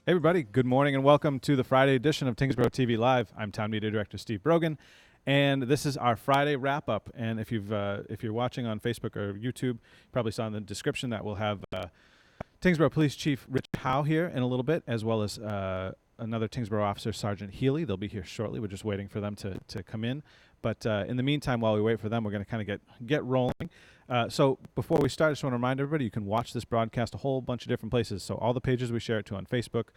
Hey everybody, good morning and welcome to the Friday edition of Tyngsborough TV Live. I'm Town Media Director Steve Brogan, and this is our Friday wrap-up. And if you're watching on Facebook or YouTube, you probably saw in the description that we'll have Tyngsborough Police Chief Rich Howe here in a little bit, as well as another Tyngsborough officer, Sergeant Healey. They'll be here shortly. We're just waiting for them to come in. But in the meantime, while we wait for them, we're going to kind of get rolling. So before we start, I just want to remind everybody you can watch this broadcast a whole bunch of different places. So all the pages we share it to on Facebook,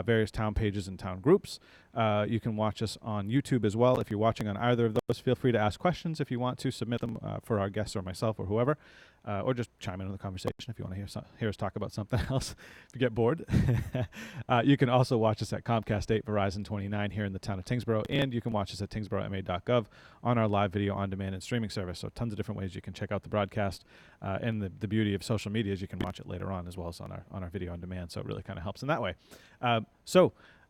various town pages and town groups. You can watch us on YouTube as well. If you're watching on either of those, feel free to ask questions if you want to. Submit them for our guests or myself or whoever, or just chime in on the conversation if you want to hear us talk about something else if you get bored. You can also watch us at Comcast 8, Verizon 29 here in the town of Tyngsborough, and you can watch us at tyngsboroughma.gov on our live video on demand and streaming service. So tons of different ways you can check out the broadcast, and the beauty of social media is you can watch it later on as well as on our video on demand. So it really kind of helps in that way.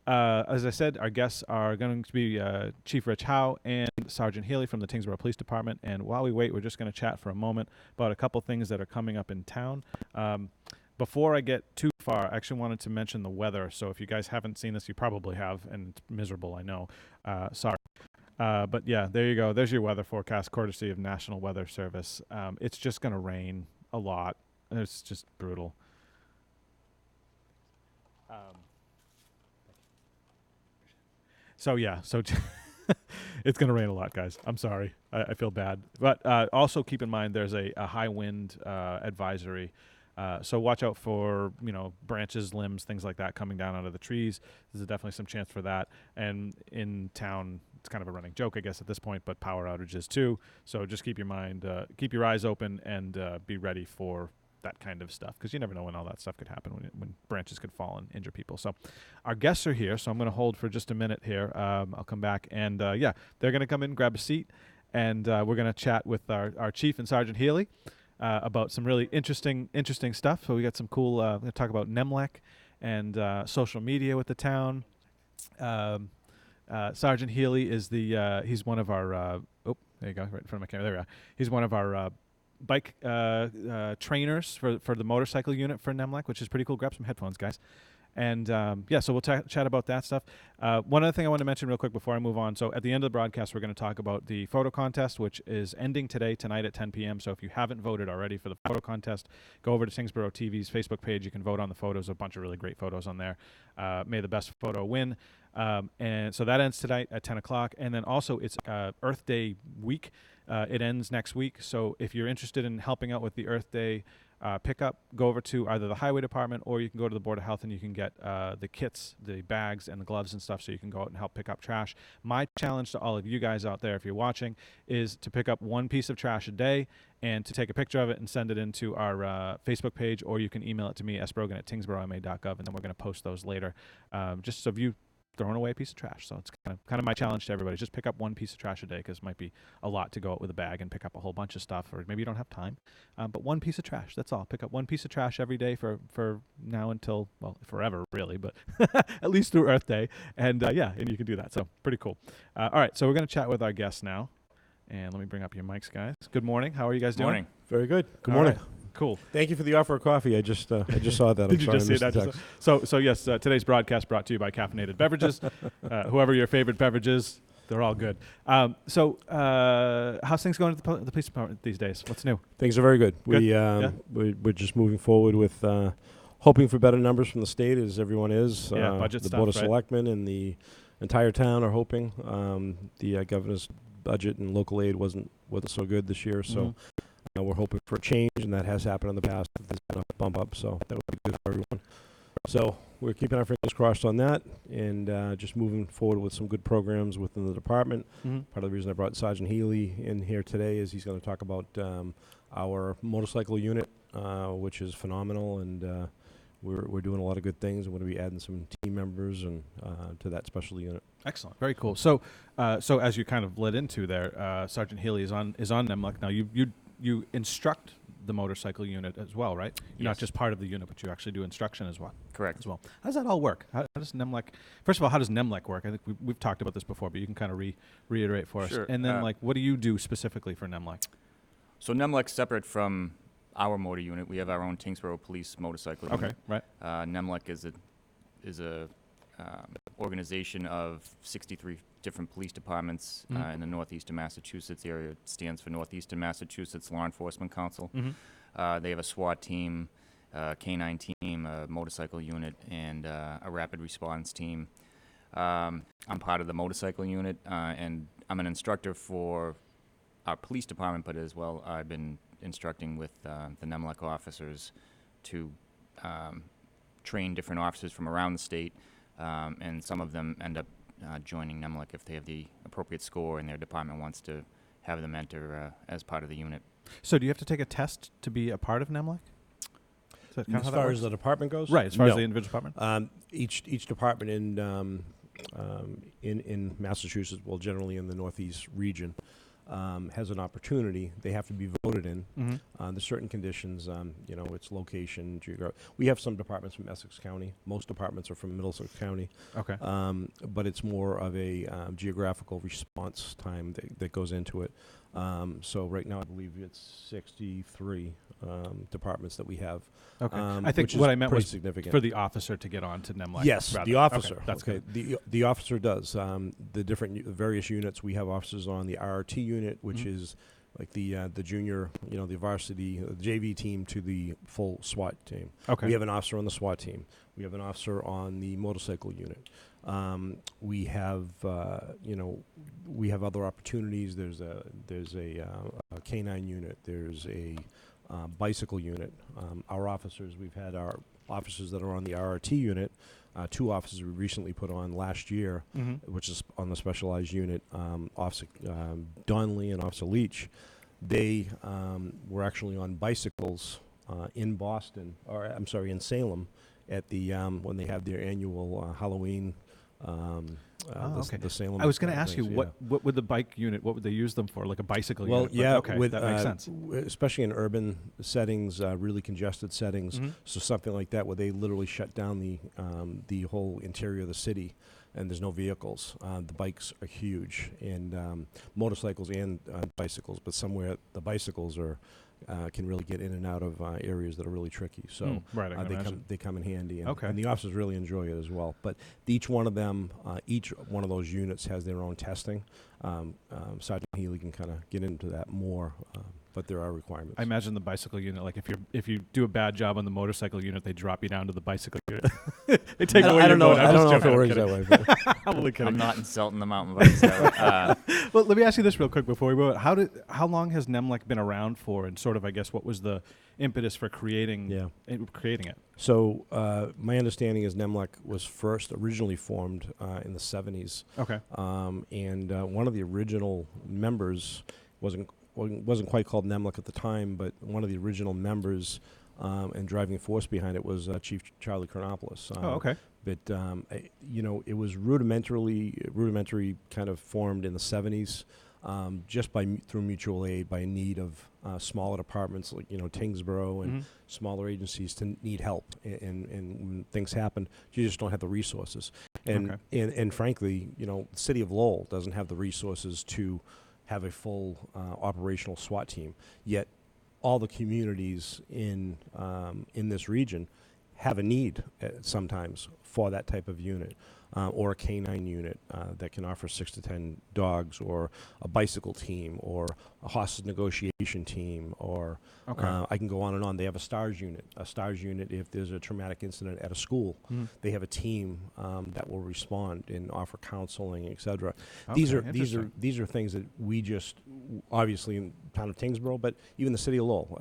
As I said, our guests are going to be Chief Rich Howe and Sergeant Healey from the Tyngsborough Police Department. And while we wait, we're just going to chat for a moment about a couple things that are coming up in town. Before I get too far, I actually wanted to mention the weather. So if you guys haven't seen this, you probably have, and it's miserable, I know. Sorry. But yeah, there you go. There's your weather forecast, courtesy of National Weather Service. It's just going to rain a lot. It's just brutal. So it's going to rain a lot, guys. I'm sorry. I feel bad. But also keep in mind there's a high wind advisory. So watch out for, branches, limbs, things like that coming down out of the trees. There's definitely some chance for that. And in town, it's kind of a running joke, I guess, at this point, but power outages too. So just keep your eyes open and be ready for that kind of stuff, because you never know when all that stuff could happen, when branches could fall and injure people. So our guests are here, so I'm going to hold for just a minute here. I'll come back, and they're going to come in, grab a seat, and we're going to chat with our Chief and Sergeant Healey about some really interesting stuff. So we got some cool, we're going to talk about NEMLEC and social media with the town. Sergeant Healey is he's one of our, there you go, right in front of my camera, there we are. He's one of our bike trainers for the motorcycle unit for NEMLEC, which is pretty cool. Grab some headphones, guys. And so we'll chat about that stuff. One other thing I want to mention real quick before I move on. So at the end of the broadcast, we're going to talk about the photo contest, which is ending tonight at 10 p.m. So if you haven't voted already for the photo contest, go over to Tyngsborough TV's Facebook page. You can vote on the photos, a bunch of really great photos on there. May the best photo win. And so that ends tonight at 10 o'clock. And then also it's Earth Day week. It ends next week. So if you're interested in helping out with the Earth Day pickup, go over to either the Highway Department or you can go to the Board of Health and you can get the kits, the bags and the gloves and stuff, so you can go out and help pick up trash. My challenge to all of you guys out there, if you're watching, is to pick up one piece of trash a day and to take a picture of it and send it into our Facebook page, or you can email it to me, sbrogan@tyngsboroughma.gov, and then we're going to post those later. Just so if you throwing away a piece of trash. So it's kind of my challenge to everybody. Just pick up one piece of trash a day, because it might be a lot to go out with a bag and pick up a whole bunch of stuff, or maybe you don't have time. But one piece of trash, that's all. Pick up one piece of trash every day for now until, well, forever really, but at least through Earth Day. And and you can do that. So pretty cool. All right, so we're going to chat with our guests now. And let me bring up your mics, guys. Good morning. How are you guys doing? Morning. Very good. Good morning. Right. Cool. Thank you for the offer of coffee. I just saw that. Did you just see that? So yes, today's broadcast brought to you by caffeinated beverages. Whoever your favorite beverage is, they're all good. How's things going at the police department these days? What's new? Things are very good. We're just moving forward with hoping for better numbers from the state, as everyone is. Budget the stuff, Board of right? Selectmen and the entire town are hoping. The governor's budget and local aid wasn't so good this year, so we're hoping for a change, and that has happened in the past. There's been a bump up, so that would be good for everyone. So we're keeping our fingers crossed on that, and just moving forward with some good programs within the department. Part of the reason I brought Sergeant Healey in here today is he's going to talk about our motorcycle unit, which is phenomenal, and we're doing a lot of good things. We're going to be adding some team members and to that special unit. Excellent, very cool. So as you kind of led into there, Sergeant Healey is on NEMLEC now. You instruct the motorcycle unit as well, right? You're not just part of the unit, but you actually do instruction as well. Correct. As well. How does that all work? How does NEMLEC? First of all, how does NEMLEC work? I think we've talked about this before, but you can kind of reiterate for us. And then, what do you do specifically for NEMLEC? So NEMLEC's separate from our motor unit. We have our own Tyngsborough Police motorcycle unit. Okay, right. NEMLEC is a organization of 63 different police departments in the northeastern Massachusetts area. It stands for Northeastern Massachusetts Law Enforcement Council. They have a SWAT team, K-9 team, a motorcycle unit, and a rapid response team. I'm part of the motorcycle unit, and I'm an instructor for our police department, but as well I've been instructing with the NEMLEC officers to train different officers from around the state, and some of them end up joining NEMLEC if they have the appropriate score and their department wants to have them enter as part of the unit. So do you have to take a test to be a part of NEMLEC? Is that kind of As how that far works? as the department goes? Right, as far as No. the individual department? Each department in Massachusetts, well, generally in the Northeast region, has an opportunity. They have to be voted in. There's certain conditions, its location, we have some departments from Essex County. Most departments are from Middlesex County. Okay. But it's more of a geographical response time that goes into it. So right now, I believe it's 63 departments that we have. Okay. I think which is what I meant pretty was significant. for the officer to get on to NEMLEC. Yes, rather. the officer. Okay, that's good. The officer does. The different various units. We have officers on the RRT unit, which is like the junior, the varsity, the JV team to the full SWAT team. Okay. We have an officer on the SWAT team. We have an officer on the motorcycle unit. We have, we have other opportunities. There's a K-9 unit. There's a bicycle unit. Our officers, we've had our officers that are on the RRT unit. 2 officers we recently put on last year, which is on the specialized unit. Officer Donnelly and Officer Leach, they were actually on bicycles in Boston, or I'm sorry, in Salem, at the when they have their annual Halloween. Okay. The Salem. I was going to ask you, things, what would the bike unit, what would they use them for? Like a bicycle Well, unit? But yeah, okay, that makes sense. Especially in urban settings, really congested settings. So something like that, where they literally shut down the whole interior of the city, and there's no vehicles. The bikes are huge, and motorcycles and bicycles. But somewhere the bicycles are can really get in and out of areas that are really tricky. So right, I can imagine. they come in handy, and, Okay. and the officers really enjoy it as well. But each one of them, each one of those units has their own testing. Sergeant Healey can kind of get into that more, but there are requirements. I imagine the bicycle unit, like if you do a bad job on the motorcycle unit, they drop you down to the bicycle unit. They take away I your don't know. boat. I don't know if it I'm works kidding. that way. But I'm only kidding. I'm not insulting the mountain bikes. Well, let me ask you this real quick before we move on. How long has NEMLEC been around for, and sort of, I guess, what was the impetus for creating it? So my understanding is NEMLEC was originally formed in the 70s. Okay. And one of the original members wasn't quite called NEMLEC at the time, but one of the original members and driving force behind it was Chief Charlie Chronopoulos. Okay. But it was rudimentary kind of formed in the 70s, just through mutual aid, by need of smaller departments like Tyngsborough and smaller agencies to need help, and when things happen, you just don't have the resources. And frankly, the city of Lowell doesn't have the resources to have a full operational SWAT team. Yet, all the communities in this region have a need sometimes for that type of unit, or a K-9 unit that can offer 6 to 10 dogs, or a bicycle team, or a hostage negotiation team, or I can go on and on. They have a STARS unit. A STARS unit, if there's a traumatic incident at a school, they have a team that will respond and offer counseling, etc. These are things that we just, obviously in the town of Tyngsborough, but even the city of Lowell,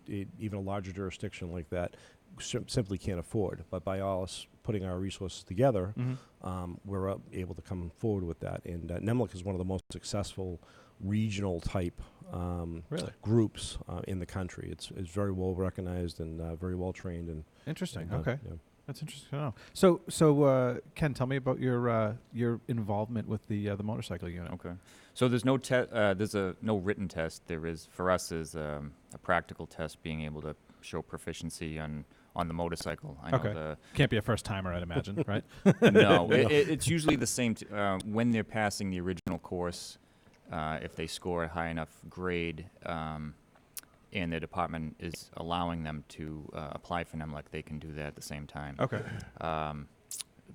even a larger jurisdiction like that, simply can't afford. But by us putting our resources together, we're able to come forward with that. And NEMLEC is one of the most successful regional type groups in the country. It's very well recognized and very well trained. And Interesting. and, Okay. yeah. That's interesting to know. So Ken, tell me about your involvement with the motorcycle unit. Okay. So there's no there's no written test. There is, for us, is a practical test, being able to show proficiency on the motorcycle. I know Can't be a first timer, I'd imagine, right? No, it's usually the same when they're passing the original course. If they score a high enough grade, and their department is allowing them to apply for NEMLEC, they can do that at the same time. Okay.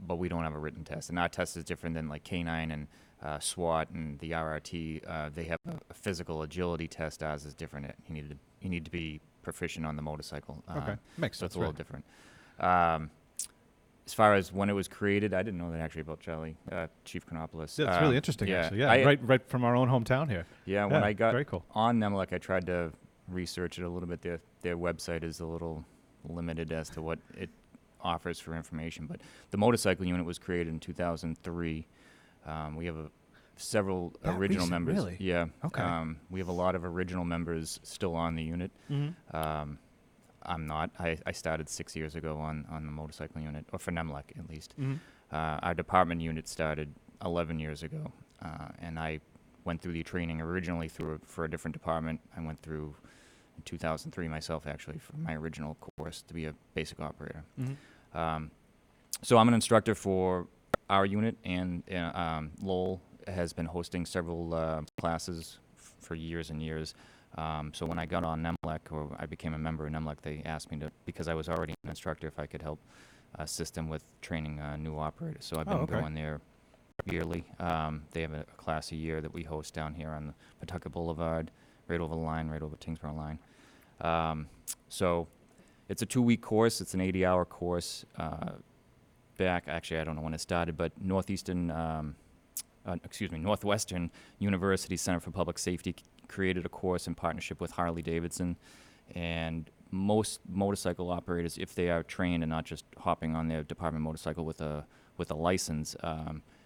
but we don't have a written test. And our test is different than like K9 and SWAT and the RRT. They have a physical agility test. Ours is different. You need to be proficient on the motorcycle. Okay, makes so sense. it's a little different. As far as when it was created, I didn't know that actually about Charlie, Chief Chronopoulos. Yeah, it's really interesting, actually. Yeah, right from our own hometown here. Yeah, when I got very cool. on NEMLEC, I tried to research it a little bit. Their website is a little limited as to what it offers for information. But the motorcycle unit was created in 2003. We have several original members. Really? Yeah. Okay. We have a lot of original members still on the unit. Mm-hmm. I'm not. I started 6 years ago on the motorcycle unit, or for NEMLEC at least. Mm-hmm. Our department unit started 11 years ago, and I went through the training originally for a different department. I went through in 2003 myself, actually, for my original course to be a basic operator. Mm-hmm. So I'm an instructor for our unit, and Lowell has been hosting several classes for years and years. So when I got on NEMLEC, or I became a member of NEMLEC, they asked me to, because I was already an instructor, if I could help assist them with training new operators. So I've been going there yearly. They have a class a year that we host down here on the Pawtucket Boulevard, right over the line, right over Tyngsborough line. So it's a 2-week course. It's an 80-hour course. Actually, I don't know when it started, but Northwestern University Center for Public Safety created a course in partnership with Harley-Davidson, and most motorcycle operators, if they are trained and not just hopping on their department motorcycle with a license,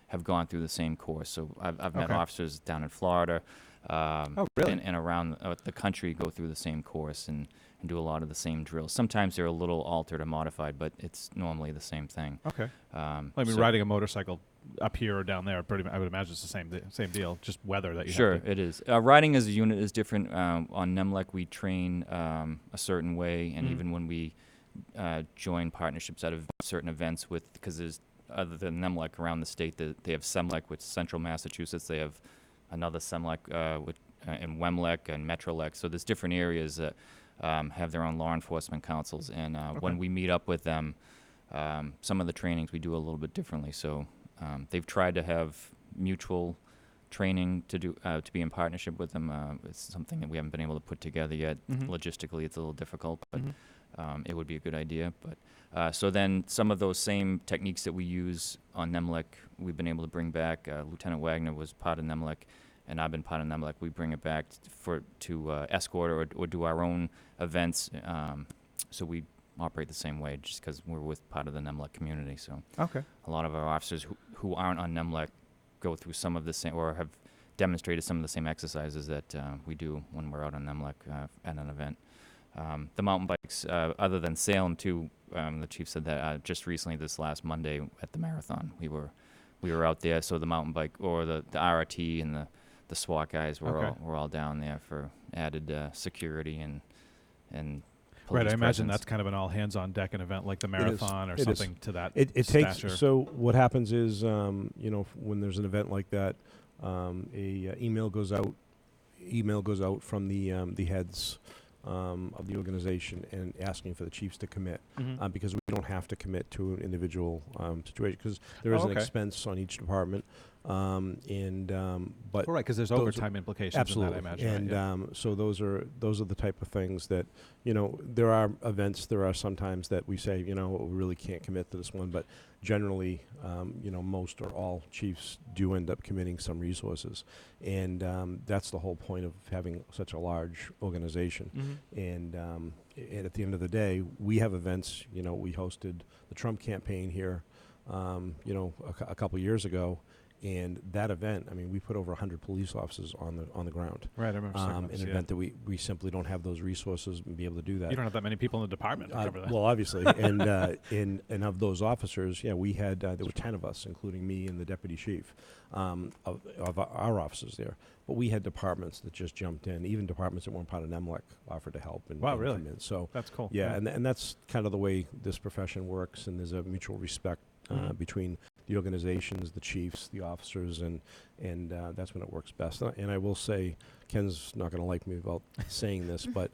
have gone through the same course. So I've met officers down in Florida really? and around the country go through the same course and do a lot of the same drills. Sometimes they're a little altered or modified, but it's normally the same thing. Okay. I mean, riding a motorcycle up here or down there, I would imagine it's the same deal, just weather that you have to. It is. Riding as a unit is different. On NEMLEC, we train a certain way, and even when we join partnerships out of certain events because there's, other than NEMLEC around the state, they have SEMLEC, which is Central Massachusetts. They have another SEMLEC in WEMLEC and METROLEC. So there's different areas that have their own law enforcement councils. And when we meet up with them, some of the trainings we do a little bit differently. So they've tried to have mutual training to be in partnership with them. It's something that we haven't been able to put together yet. Logistically, it's a little difficult, but it would be a good idea. But so then some of those same techniques that we use on NEMLEC, we've been able to bring back. Lieutenant Wagner was part of NEMLEC, and I've been part of NEMLEC. We bring it back to escort or do our own events. So we operate the same way just because we're with part of the NEMLEC community. So a lot of our officers who aren't on NEMLEC go through some of the same, or have demonstrated some of the same exercises that we do when we're out on NEMLEC at an event. The mountain bikes, other than Salem too, the chief said that just recently, this last Monday at the marathon, we were out there. So the mountain bike, or the RRT and the SWAT guys were all down there for added security and right. I imagine presence. that's kind of an all hands on deck an event like the marathon or something to that It stature. takes. So what happens is, when there's an event like that, a email goes out. Email goes out from the heads of the organization and asking for the chiefs to commit, because we don't have to commit to an individual situation, because there is an expense on each department. But right, because there's overtime implications. Absolutely, in that, I imagine. and so those are the type of things that, there are events. There are sometimes that we say, we really can't commit to this one, but generally, most or all chiefs do end up committing some resources, and that's the whole point of having such a large organization. And at the end of the day, we have events. We hosted the Trump campaign here, a couple years ago. And that event, I mean, we put over 100 police officers on the ground. Right, I remember seeing an event that we simply don't have those resources and be able to do that. You don't have that many people in the department to cover that. Well, obviously, and of those officers, we had there were 10 of us, including me and the deputy chief, of our officers there. But we had departments that just jumped in. Even departments that weren't part of NEMLEC offered to help. Wow, really? Come in. So that's cool. Yeah, and that's kind of the way this profession works. And there's a mutual respect between the organizations, the chiefs, the officers, and that's when it works best. And I will say, Ken's not going to like me about saying this, but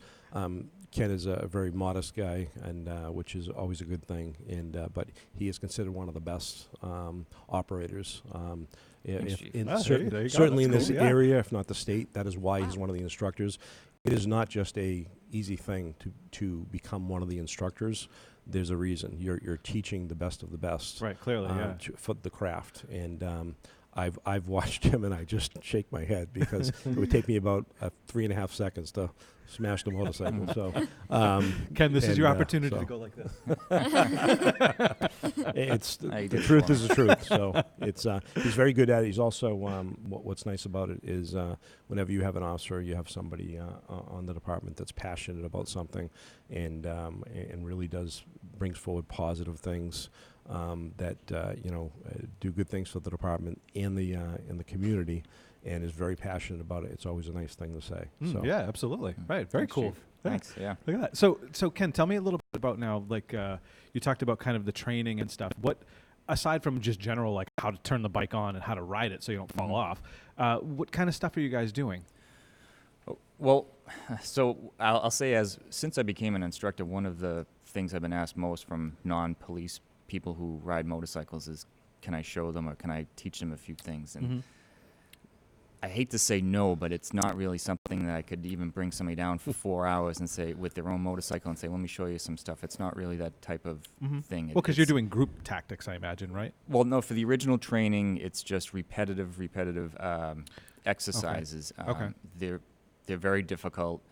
Ken is a very modest guy, and which is always a good thing. And but he is considered one of the best operators. Thanks, Chief. There you go. Certainly in That's this cool, yeah. area, if not the state. That is why he's one of the instructors. It is not just a easy thing to become one of the instructors. There's a reason. You're teaching the best of the best. Right, clearly, yeah. For the craft. And I've watched him, and I just shake my head because it would take me about 3.5 seconds to smash the motorcycle. So, Ken, this is your opportunity so to go like this. it's You the did truth well. is the truth. So it's he's very good at it. He's also what's nice about it is whenever you have an officer, you have somebody on the department that's passionate about something, and really brings forward positive things. That do good things for the department and the community, and is very passionate about it. It's always a nice thing to say. So Yeah, absolutely. Right, very Thanks, cool. Chief. Thanks. Yeah. Look at that. So Ken, tell me a little bit about now, like you talked about kind of the training and stuff. What, aside from just general, like how to turn the bike on and how to ride it so you don't fall off, what kind of stuff are you guys doing? Well, so I'll say since I became an instructor, one of the things I've been asked most from non-police people who ride motorcycles is, can I show them or can I teach them a few things? And I hate to say no, but it's not really something that I could even bring somebody down for 4 hours and say, with their own motorcycle, and say, let me show you some stuff. It's not really that type of thing. Well, because you're doing group tactics, I imagine, right? Well, no, for the original training, it's just repetitive exercises. Okay. They're very difficult.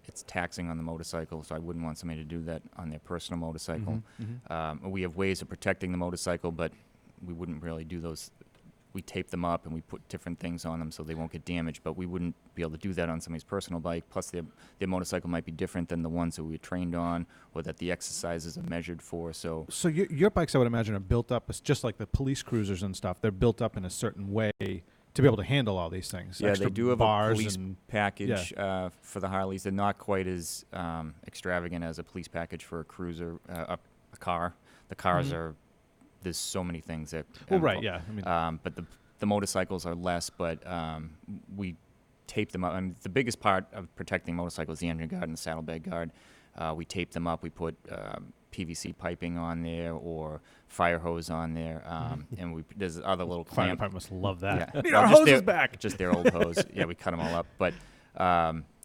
It's taxing on the motorcycle, so I wouldn't want somebody to do that on their personal motorcycle. We have ways of protecting the motorcycle, but we wouldn't really do those. We tape them up and we put different things on them so they won't get damaged, but we wouldn't be able to do that on somebody's personal bike. Plus, their motorcycle might be different than the ones that we were trained on or that the exercises are measured for. So your bikes, I would imagine, are built up, it's just like the police cruisers and stuff. They're built up in a certain way to be able to handle all these things. Yeah, Extra they do have bars a police and package for the Harleys. They're not quite as extravagant as a police package for a cruiser, a car. The cars are, there's so many things that. Well, right, yeah. I mean, but the motorcycles are less, but we tape them up. I mean, the biggest part of protecting motorcycles is the engine guard and the saddlebag guard. We tape them up. We put PVC piping on there or fire hose on there, and there's other little fire clamp. department must love that. Yeah. Need Well, our just hoses back. Just their old hose. Yeah, we cut them all up. But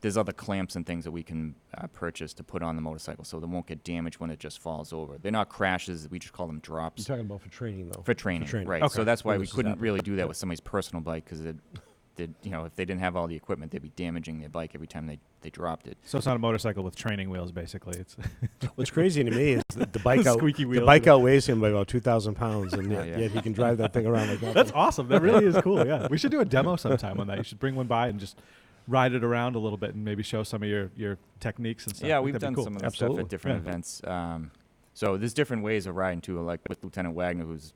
there's other clamps and things that we can purchase to put on the motorcycle so they won't get damaged when it just falls over. They're not crashes. We just call them drops. you're talking about for training, though. For training, right. Okay. So that's why When we this is couldn't happening. really do that with somebody's personal bike because if they didn't have all the equipment, they'd be damaging their bike every time they dropped it. So it's not a motorcycle with training wheels, basically. It's What's crazy to me is that the bike Squeaky the wheels. bike outweighs him by about 2,000 pounds, and Yeah, yet yeah. he can drive that thing around like that. That's awesome. That really is cool. Yeah, we should do a demo sometime on that. You should bring one by and just ride it around a little bit and maybe show some of your techniques and stuff. Yeah, I think we've that'd done be cool. some of that Absolutely. stuff at different Yeah. events. So there's different ways of riding too, like with Lieutenant Wagner, who's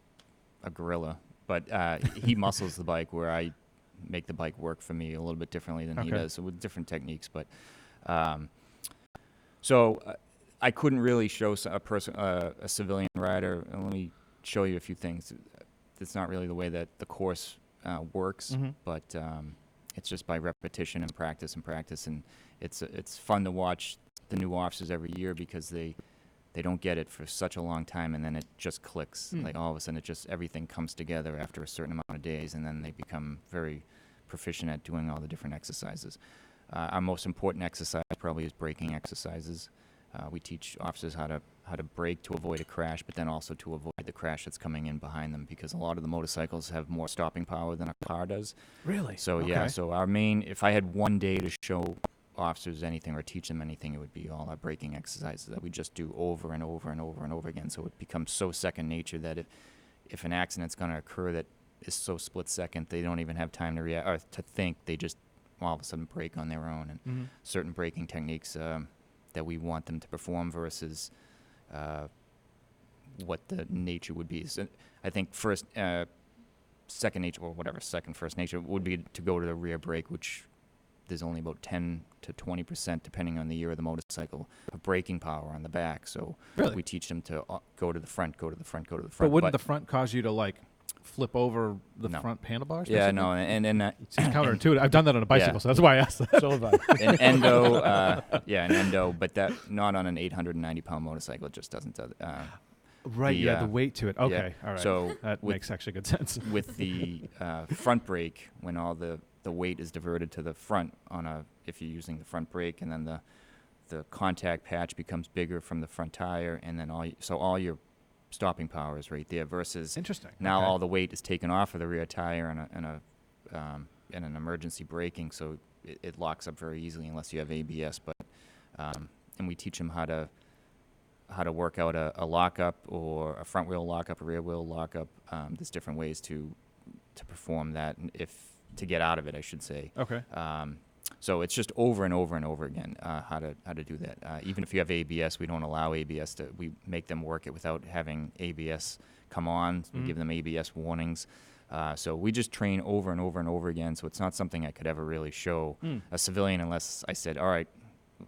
a gorilla, but he muscles the bike where I make the bike work for me a little bit differently than he Okay. does, so with different techniques. But so I couldn't really show a civilian rider. And let me show you a few things. It's not really the way that the course works, but it's just by repetition and practice, and it's fun to watch the new officers every year because they don't get it for such a long time, and then it just clicks. Like all of a sudden, everything comes together after a certain amount of days, and then they become very proficient at doing all the different exercises. Our most important exercise probably is braking exercises. We teach officers how to brake to avoid a crash, but then also to avoid the crash that's coming in behind them, because a lot of the motorcycles have more stopping power than a car does. Really? So Okay. yeah, so if I had one day to show officers anything or teach them anything, it would be all our braking exercises that we just do over and over and over and over again. So it becomes so second nature that if an accident's going to occur that is so split second, they don't even have time to react or to think. They just all of a sudden brake on their own, and certain braking techniques that we want them to perform versus what the nature would be. So I think second nature, or whatever, first nature would be to go to the rear brake, which there's only about 10 to 20%, depending on the year of the motorcycle, of braking power on the back. So Really? we teach them to go to the front, go to the front, go to the But front. wouldn't the front cause you to like flip over the No. front handlebars? Yeah, basically? no, and It's counterintuitive. I've done that on a bicycle, Yeah. so that's why I asked that. So have I. an endo, an endo, but that not on an 890-pound motorcycle. It just doesn't do Right, you add the uh, weight to it. Okay, all right. So That makes actually good sense. with the front brake, when all the weight is diverted to the front if you're using the front brake, and then the contact patch becomes bigger from the front tire, and then all your stopping power is right there. Versus Interesting. now Okay. all the weight is taken off of the rear tire and an emergency braking, so it locks up very easily unless you have ABS. But and we teach them how to work out a lockup, or a front wheel lockup, a rear wheel lockup. There's different ways to perform that, and to get out of it, I should say. Okay. So it's just over and over and over again how to do that. Even if you have ABS, we don't allow ABS we make them work it without having ABS come on. We give them ABS warnings. So we just train over and over and over again. So it's not something I could ever really show a civilian unless I said, all right,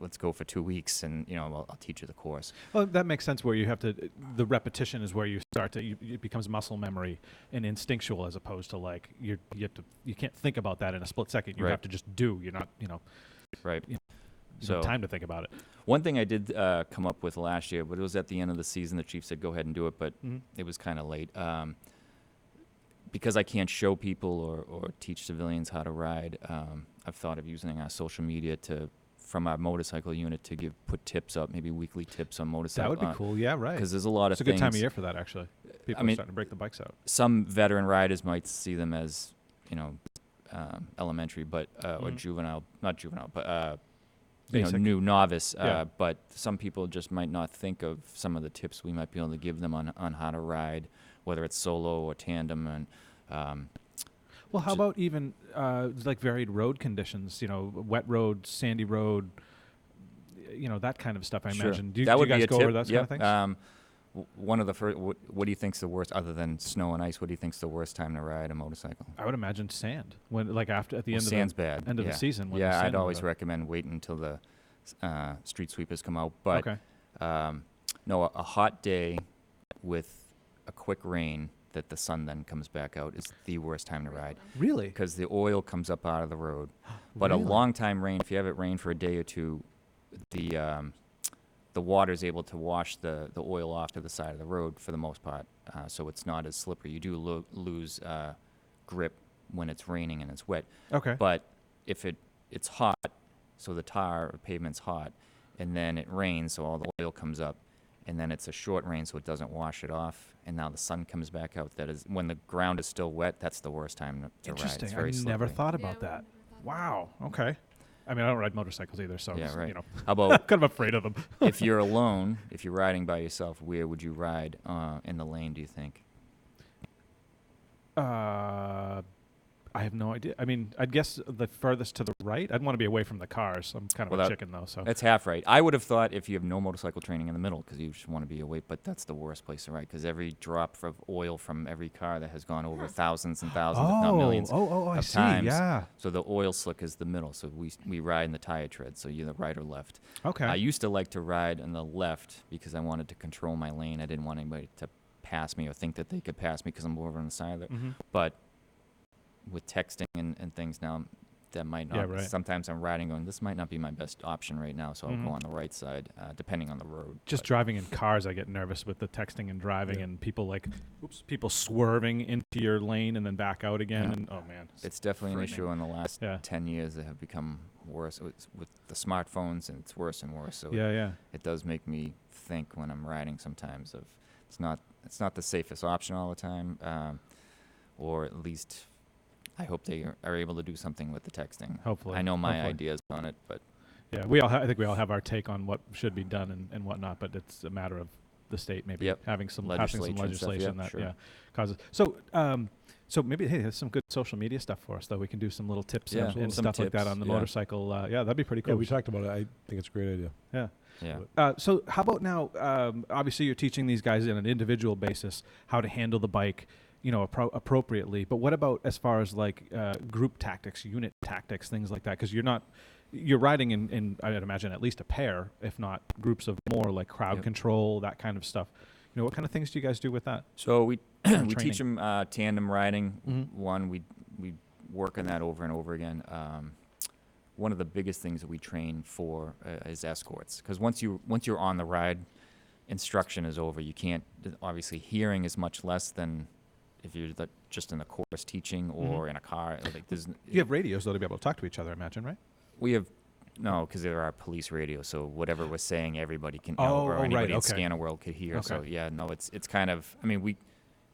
let's go for 2 weeks, and I'll teach you the course. Well, that makes sense. Where you have to, the repetition is where you start to. It becomes muscle memory and instinctual, as opposed to like you can't think about that in a split second. You Right. have to just do. You're not, Right. you So have time to think about it. one thing I did come up with last year, but it was at the end of the season. The chief said, go ahead and do it, but it was kind of late. Because I can't show people or teach civilians how to ride, I've thought of using our social media from our motorcycle unit to put tips up, maybe weekly tips on motorcycle. That would be cool. Yeah, right. Because there's a lot of It's a things. good time of year for that, actually. People I mean, are starting to break the bikes out. Some veteran riders might see them as, elementary, but or juvenile, not juvenile, but Basic. new novice. Yeah. But some people just might not think of some of the tips we might be able to give them on how to ride, whether it's solo or tandem, and Well, how about even like varied road conditions? Wet road, sandy road. That kind of stuff. I Sure. imagine. Do you That would guys be a go tip. over those kind of things? One of the first. What do you think's the worst, other than snow and ice? What do you think's the worst time to ride a motorcycle? I would imagine sand. When at the end Sand's of the bad. end of yeah. the season. When the Yeah, sand I'd will always go. recommend waiting until the street sweepers come out. But Okay. no, a hot day with a quick rain that the sun then comes back out is the worst time to ride, Really? because the oil comes up out of the road. But Really? a long time rain, if you have it rain for a day or two, the water is able to wash the oil off to the side of the road for the most part, so it's not as slippery. You do lose grip when it's raining and it's wet. Okay. But if it's hot, so the tar or pavement's hot, and then it rains, so all the oil comes up, and then it's a short rain, so it doesn't wash it off, and now the sun comes back out. That is, when the ground is still wet, that's the worst time to ride. It's Interesting. very I never slippery. thought about that. Wow. Okay. I mean, I don't ride motorcycles either, so Yeah, right. I'm How about kind of afraid of them. if you're alone, if you're riding by yourself, where would you ride in the lane, do you think? I have no idea. I mean, I'd guess the furthest to the right. I'd want to be away from the cars. I'm kind of Well, a chicken, though. So That's half right. I would have thought if you have no motorcycle training in the middle, because you just want to be away, but that's the worst place to ride, because every drop of oil from every car that has gone over thousands and thousands, if not millions, I of see. times. Yeah. So the oil slick is the middle. So we ride in the tire tread. So you're the right or left. Okay. I used to like to ride on the left because I wanted to control my lane. I didn't want anybody to pass me or think that they could pass me because I'm over on the side of it. Mm-hmm. But with texting and things now, that might not. Yeah, right. Sometimes I'm riding going, this might not be my best option right now, so I'll Mhm. go on the right side, depending on the road. Just But driving in cars, I get nervous with the texting and driving, Yeah. and people people swerving into your lane and then back out again. Yeah. And oh man, it's definitely an frightening. issue in the last Yeah. 10 years that have become worse with the smartphones, and it's worse and worse. So yeah. it does make me think when I'm riding sometimes of it's not the safest option all the time, or at least I hope they are able to do something with the texting. Hopefully. I know my Hopefully. ideas on it, but Yeah, I think we all have our take on what should be done and whatnot, but it's a matter of the state maybe Yep. having some Legislature and stuff, legislation yeah, that sure. causes. So maybe there's some good social media stuff for us though. We can do some little tips Yeah, and some stuff like that tips, on the yeah. motorcycle. Yeah, that'd be pretty cool. Yeah, we talked about it. I think it's a great idea. Yeah. yeah. So how about now? Obviously, you're teaching these guys on an individual basis how to handle the bike, appropriately. But what about as far as like group tactics, unit tactics, things like that? Because you're riding in I'd imagine at least a pair, if not groups of more, like crowd Yep. control, that kind of stuff. what kind of things do you guys do with that? So we we Training. teach them tandem riding. Mm-hmm. One, we work on that over and over again. One of the biggest things that we train for is escorts, because once you're on the ride, instruction is over. You can't, obviously hearing is much less than if you're just in the course teaching or in a car. Like You have radios though to be able to talk to each other, I imagine, right? we have no, because there are police radios, so whatever we're saying, everybody can know, or anybody in Scanner World could hear. So yeah, no, it's kind of. I mean,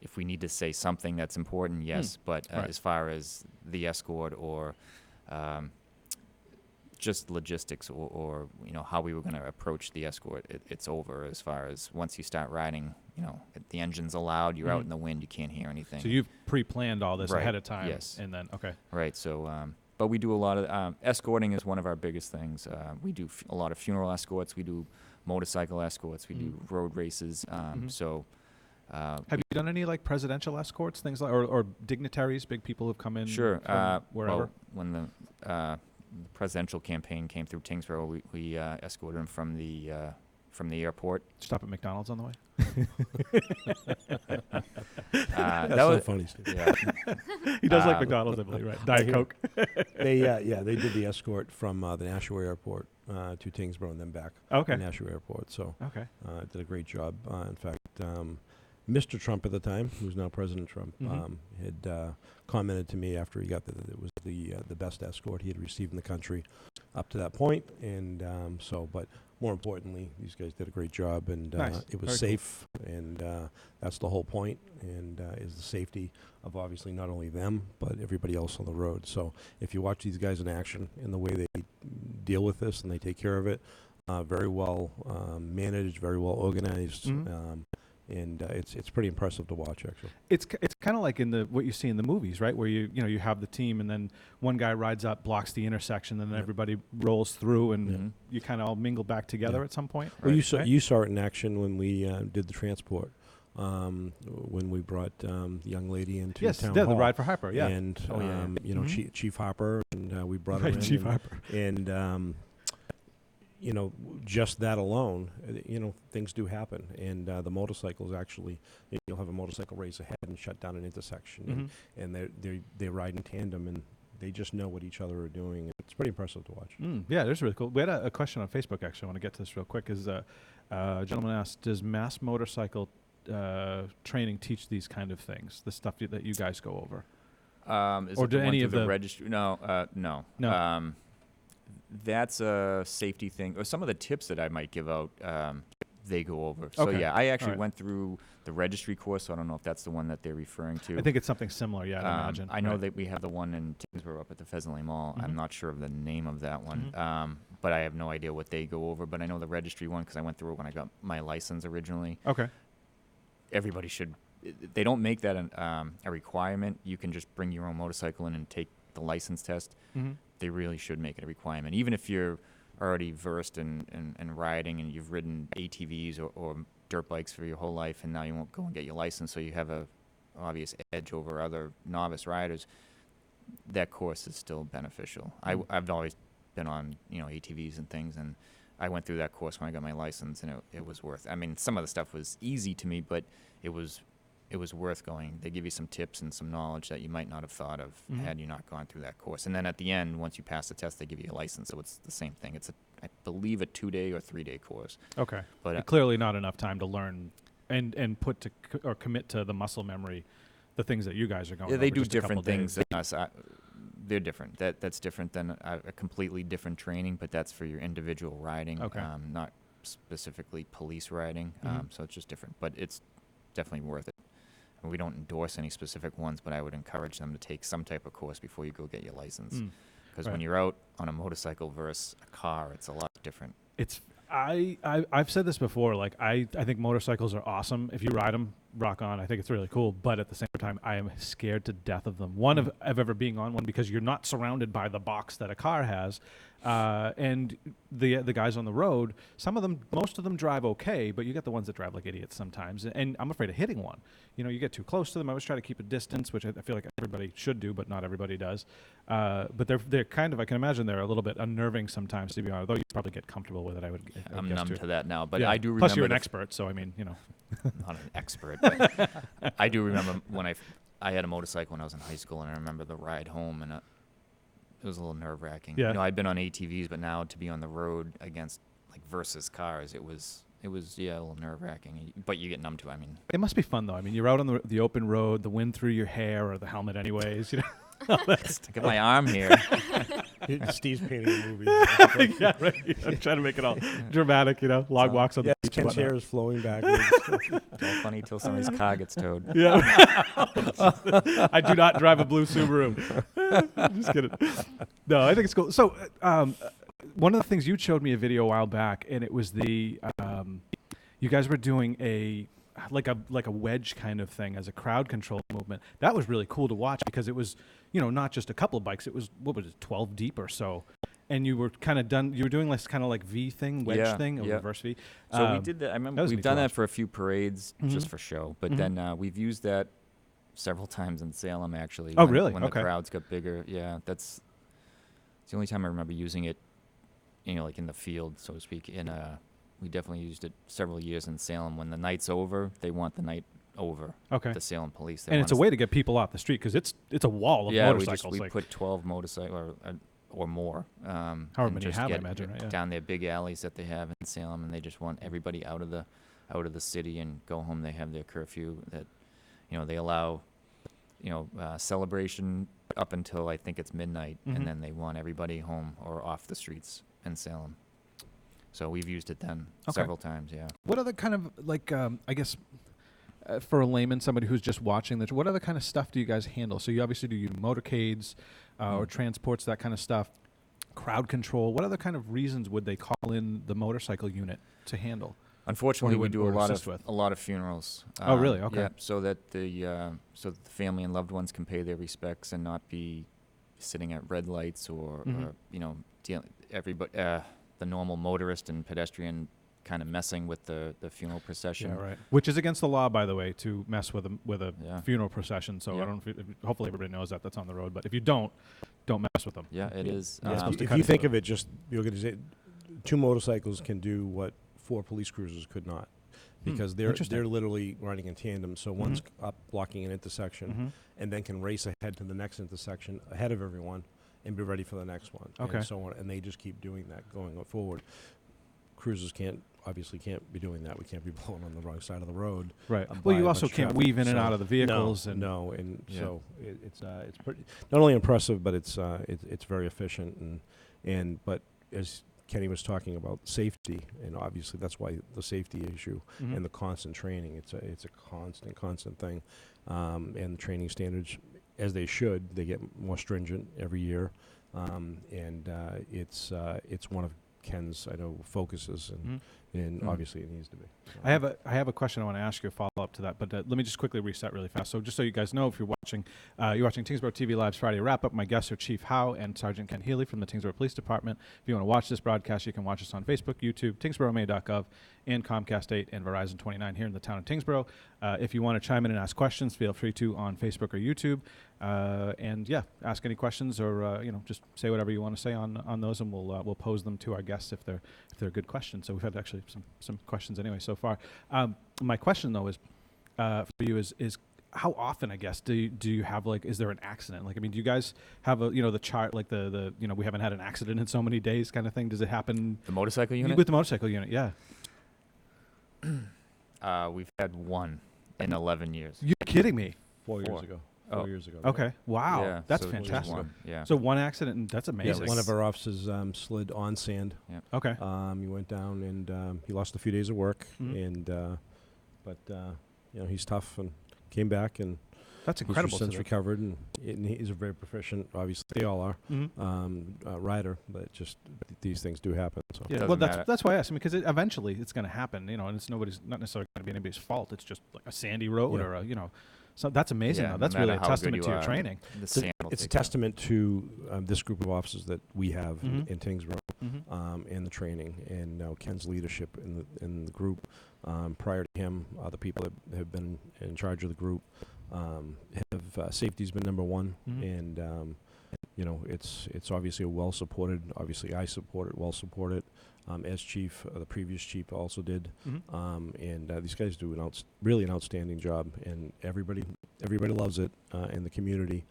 if we need to say something that's important, yes, but as far as the escort or just logistics or how we were going to approach the escort, it's over. As far as once you start riding, the engine's are loud, you're out in the wind, you can't hear anything. So you've pre-planned all this ahead of time. Yes. And then Right. So, but we do a lot of escorting is one of our biggest things. We do a lot of funeral escorts. We do motorcycle escorts. We do road races. So. Have you done any like presidential escorts, things like, or dignitaries, big people who've come in? Sure. From wherever. Well, when the presidential campaign came through Tyngsborough, we escorted him from the airport. Stop at McDonald's on the way. That's so funny, Steve. Yeah. He does like McDonald's, I believe, right? Diet Coke. They they did the escort from the Nashua Airport to Tyngsborough and then back to Nashua Airport. So did a great job. In fact, Mr. Trump at the time, who's now President Trump, had commented to me after he got that it was the best escort he had received in the country up to that point. And but more importantly, these guys did a great job, and it was safe, and that's the whole point, and is the safety of obviously not only them, but everybody else on the road. So if you watch these guys in action and the way they deal with this and they take care of it, very well managed, very well organized, and it's pretty impressive to watch, actually. It's kind of like in what you see in the movies, right? Where you have the team, and then one guy rides up, blocks the intersection, and then everybody rolls through, and you kind of all mingle back together at some point. Well, you saw it in action when we did the transport. When we brought the young lady into town hall. The ride for Harper, and Chief Harper, and we brought her in, Chief Harper, and just that alone, things do happen, and the motorcycles actually, you'll have a motorcycle race ahead and shut down an intersection, and they ride in tandem, and they just know what each other are doing. It's pretty impressive to watch. Yeah, that's really cool. We had a question on Facebook, actually. I want to get to this real quick. Is a gentleman asked, does mass motorcycle training teach these kind of things, the stuff that you guys go over? Or do any of the registry? No. That's a safety thing, or some of the tips that I might give out, they go over. So yeah, I actually went through the registry course, so I don't know if that's the one that they're referring to. I think it's something similar, yeah, I imagine. I know that we have the one in Tyngsborough up at the Pheasantly Mall. I'm not sure of the name of that one, but I have no idea what they go over. But I know the registry one because I went through it when I got my license originally. Okay. Everybody should. They don't make that a requirement. You can just bring your own motorcycle in and take the license test. They really should make it a requirement. Even if you're already versed in riding and you've ridden ATVs or dirt bikes for your whole life, and now you won't go and get your license, so you have a obvious edge over other novice riders, that course is still beneficial. I've always been on ATVs and things, and I went through that course when I got my license, and it was worth it. I mean, some of the stuff was easy to me, but it was worth going. They give you some tips and some knowledge that you might not have thought of had you not gone through that course. And then at the end, once you pass the test, they give you a license. So it's the same thing. It's I believe a 2-day or 3-day course. Okay, but clearly not enough time to learn and put to or commit to the muscle memory, the things that you guys are going. Yeah, they over do just different things than us. They're different. That's different than a completely different training, but that's for your individual riding. Okay. Not specifically police riding. So it's just different, but it's definitely worth it. We don't endorse any specific ones, but I would encourage them to take some type of course before you go get your license. Because when you're out on a motorcycle versus a car, it's a lot different. I've said this before. Like I think motorcycles are awesome if you ride them rock on. I think it's really cool, but at the same time, I am scared to death of them. One of ever being on one, because you're not surrounded by the box that a car has, and the guys on the road. Most of them drive okay, but you get the ones that drive like idiots sometimes, and I'm afraid of hitting one. You get too close to them. I always try to keep a distance, which I feel like everybody should do, but not everybody does. But they're kind of, I can imagine they're a little bit unnerving sometimes, to be honest. Though you probably get comfortable with it, I would I'm guess numb too. to that now, but Yeah. I do remember. Plus, you're an expert, so I mean, Not an expert, but I do remember when I had a motorcycle when I was in high school, and I remember the ride home, and it was a little nerve-wracking. Yeah. I'd been on ATVs, but now to be on the road against versus cars, it was a little nerve-wracking. But you get numb to it. I mean, It must be fun though. I mean, you're out on the open road, the wind through your hair or the helmet, anyways. That's look at my arm here. Steve's painting a movie. yeah, right. I'm trying to make it all dramatic, log walks on Yeah, the beach. Ken's and hair whatnot. is flowing backwards. It's all funny till somebody's car gets towed. Yeah. I do not drive a blue Subaru. Just kidding. No, I think it's cool. So, one of the things you showed me a video a while back, and it was you guys were doing a wedge kind of thing as a crowd control movement. That was really cool to watch because it was, not just a couple of bikes. It was, 12 deep or so. And you were kind of done. You were doing this kind of like V thing, wedge thing, or reverse V. So we did that. I remember we've done that for a few parades just for show. But then we've used that several times in Salem, actually. Oh, really? When Okay. the crowds got bigger. Yeah, it's the only time I remember using it, like in the field, so to speak. We definitely used it several years in Salem. When the night's over, they want the night over. Okay. The Salem police. And it's a way to get people off the street because it's a wall of motorcycles. We put 12 motorcycles or more. However many you have, I imagine, right? Yeah. Down their big alleys that they have in Salem, and they just want everybody out of the city and go home. They have their curfew that, they allow, celebration up until I think it's midnight, and then they want everybody home or off the streets in Salem. So we've used it then several times. Yeah. What other kind of I guess for a layman, somebody who's just watching this, what other kind of stuff do you guys handle? So you obviously do motorcades or transports, that kind of stuff, crowd control. What other kind of reasons would they call in the motorcycle unit to handle? Unfortunately, we do a lot of funerals. Oh, really? Okay. Yeah, so that the family and loved ones can pay their respects and not be sitting at red lights or the normal motorist and pedestrian kind of messing with the funeral procession. Yeah, right. Which is against the law, by the way, to mess with a funeral procession. So Yeah. I don't. Hopefully, everybody knows that's on the road. But if you don't mess with them. Yeah, it is. If you think of it, just you're going to say 2 motorcycles can do what 4 police cruisers could not, because they're literally riding in tandem. So one's up blocking an intersection, and then can race ahead to the next intersection ahead of everyone, and be ready for the next one. Okay. And so on, and they just keep doing that going forward. Cruisers obviously can't be doing that. We can't be blowing on the wrong side of the road. Right. by Well, you a also bunch of can't traffic. weave in and So out of the vehicles. So it's pretty not only impressive, but it's very efficient but as Kenny was talking about safety, and obviously that's why the safety issue and the constant training. It's a constant thing, and the training standards, as they should, they get more stringent every year, and it's one of Ken's, I know, focuses, and obviously it needs to be. So. I have a question I want to ask you, a follow-up to that, but let me just quickly reset really fast. So just so you guys know, if you're watching Tyngsborough TV Live's Friday Wrap-Up. My guests are Chief Howe and Sergeant Ken Healey from the Tyngsborough Police Department. If you want to watch this broadcast, you can watch us on Facebook, YouTube, tyngsboroughma.gov, and Comcast 8 and Verizon 29 here in the town of Tyngsborough. If you want to chime in and ask questions, feel free to on Facebook or YouTube. Ask any questions or just say whatever you want to say on those, and we'll pose them to our guests if they're good questions. So we've had actually some questions anyway so far. My question though is for you is how often, I guess, do you have, is there an accident? Do you guys have the chart, the we haven't had an accident in so many days kind of thing? Does it happen? The motorcycle unit? With the motorcycle unit, yeah. We've had one in 11 years. You're kidding me. 4 years ago. 4 years ago. Okay. Wow. Yeah, That's so just fantastic. one, yeah. So one accident, and that's amazing. One of our officers slid on sand. Yeah. Okay. He went down and he lost a few days of work, and but he's tough and came back and That's who's incredible. since recovered, and he's a very proficient, obviously they all are, rider, but just these things do happen. So Yeah, well, that's why I asked. I mean, because eventually it's going to happen, you know, and it's not necessarily going to be anybody's fault. It's just like a sandy road or a, you know. So that's amazing. Though. That's really a testament to your training. It's a testament to this group of officers that we have in Tyngsborough, and the training, and Ken's leadership in the group. Prior to him, the people that have been in charge of the group have safety's been number one, and you know, it's obviously a well supported. Obviously, I support it, well supported. As chief, the previous chief also did, and these guys do really an outstanding job, and everybody loves it in the community.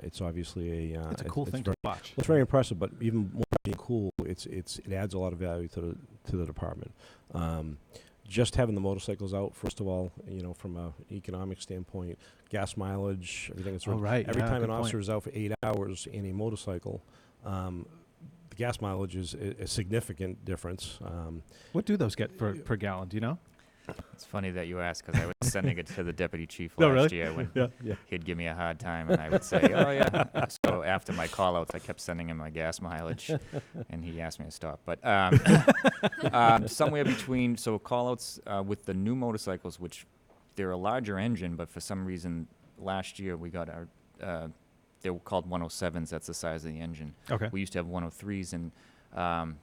It's obviously it's a cool thing to watch. It's very impressive, but even more being cool, it adds a lot of value to the department. Just having the motorcycles out, first of all, you know, from an economic standpoint, gas mileage, everything that's right. Every time an officer is out for 8 hours in a motorcycle, the gas mileage is a significant difference. What do those get per gallon? Do you know? It's funny that you ask, because I was sending it to the deputy chief last year when he'd give me a hard time, and I would say, oh, yeah. So after my call-outs, I kept sending him my gas mileage, and he asked me to stop. But somewhere between, so call-outs with the new motorcycles, which they're a larger engine, but for some reason last year we got our, they were called 107s, that's the size of the engine. Okay. We used to have 103s, and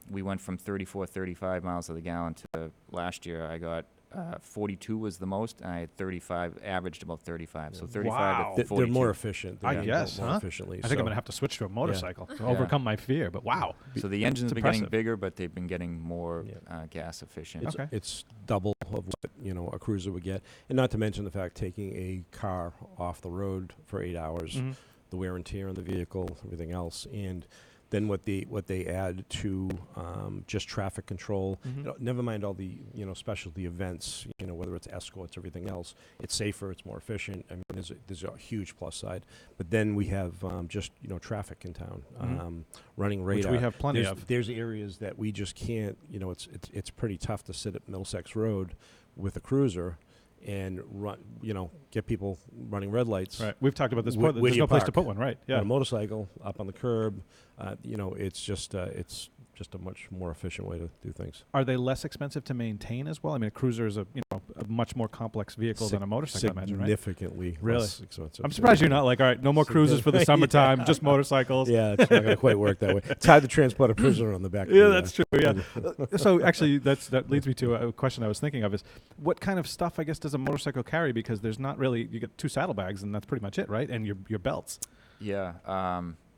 we went from 34, 35 miles to the gallon to last year I got 42 was the most, and I had 35, averaged about 35. So 35 to 42. They're more efficient. I guess, more efficiently. I think I'm going to have to switch to a motorcycle to overcome my fear, but wow. So the engine's been getting bigger, but they've been getting more gas efficient. It's double of what, you know, a cruiser would get. And not to mention the fact taking a car off the road for 8 hours, the wear and tear on the vehicle, everything else, and then what they add to just traffic control. You know, never mind all the, you know, specialty events. You know, whether it's escorts, everything else. It's safer. It's more efficient. I mean, there's a huge plus side. But then we have just, you know, traffic in town, running radar, which we have plenty of. There's areas that we just can't. You know, it's pretty tough to sit at Middlesex Road with a cruiser and run, you know, get people running red lights. Right. We've talked about this before. There's no place to put one. Right. Yeah. On a motorcycle up on the curb, you know, it's just a much more efficient way to do things. Are they less expensive to maintain as well? I mean, a cruiser is a much more complex vehicle than a motorcycle, I imagine, right? Significantly less expensive. I'm surprised you're not like, all right, no more cruisers for the summertime, just motorcycles. Yeah, it's not going to quite work that way. It's hard to transport a prisoner on the back. Yeah, that's true. Yeah. So actually, that leads me to a question I was thinking of: is what kind of stuff, I guess, does a motorcycle carry? Because there's not really, you get 2 saddlebags, and that's pretty much it, right? And your belts. Yeah.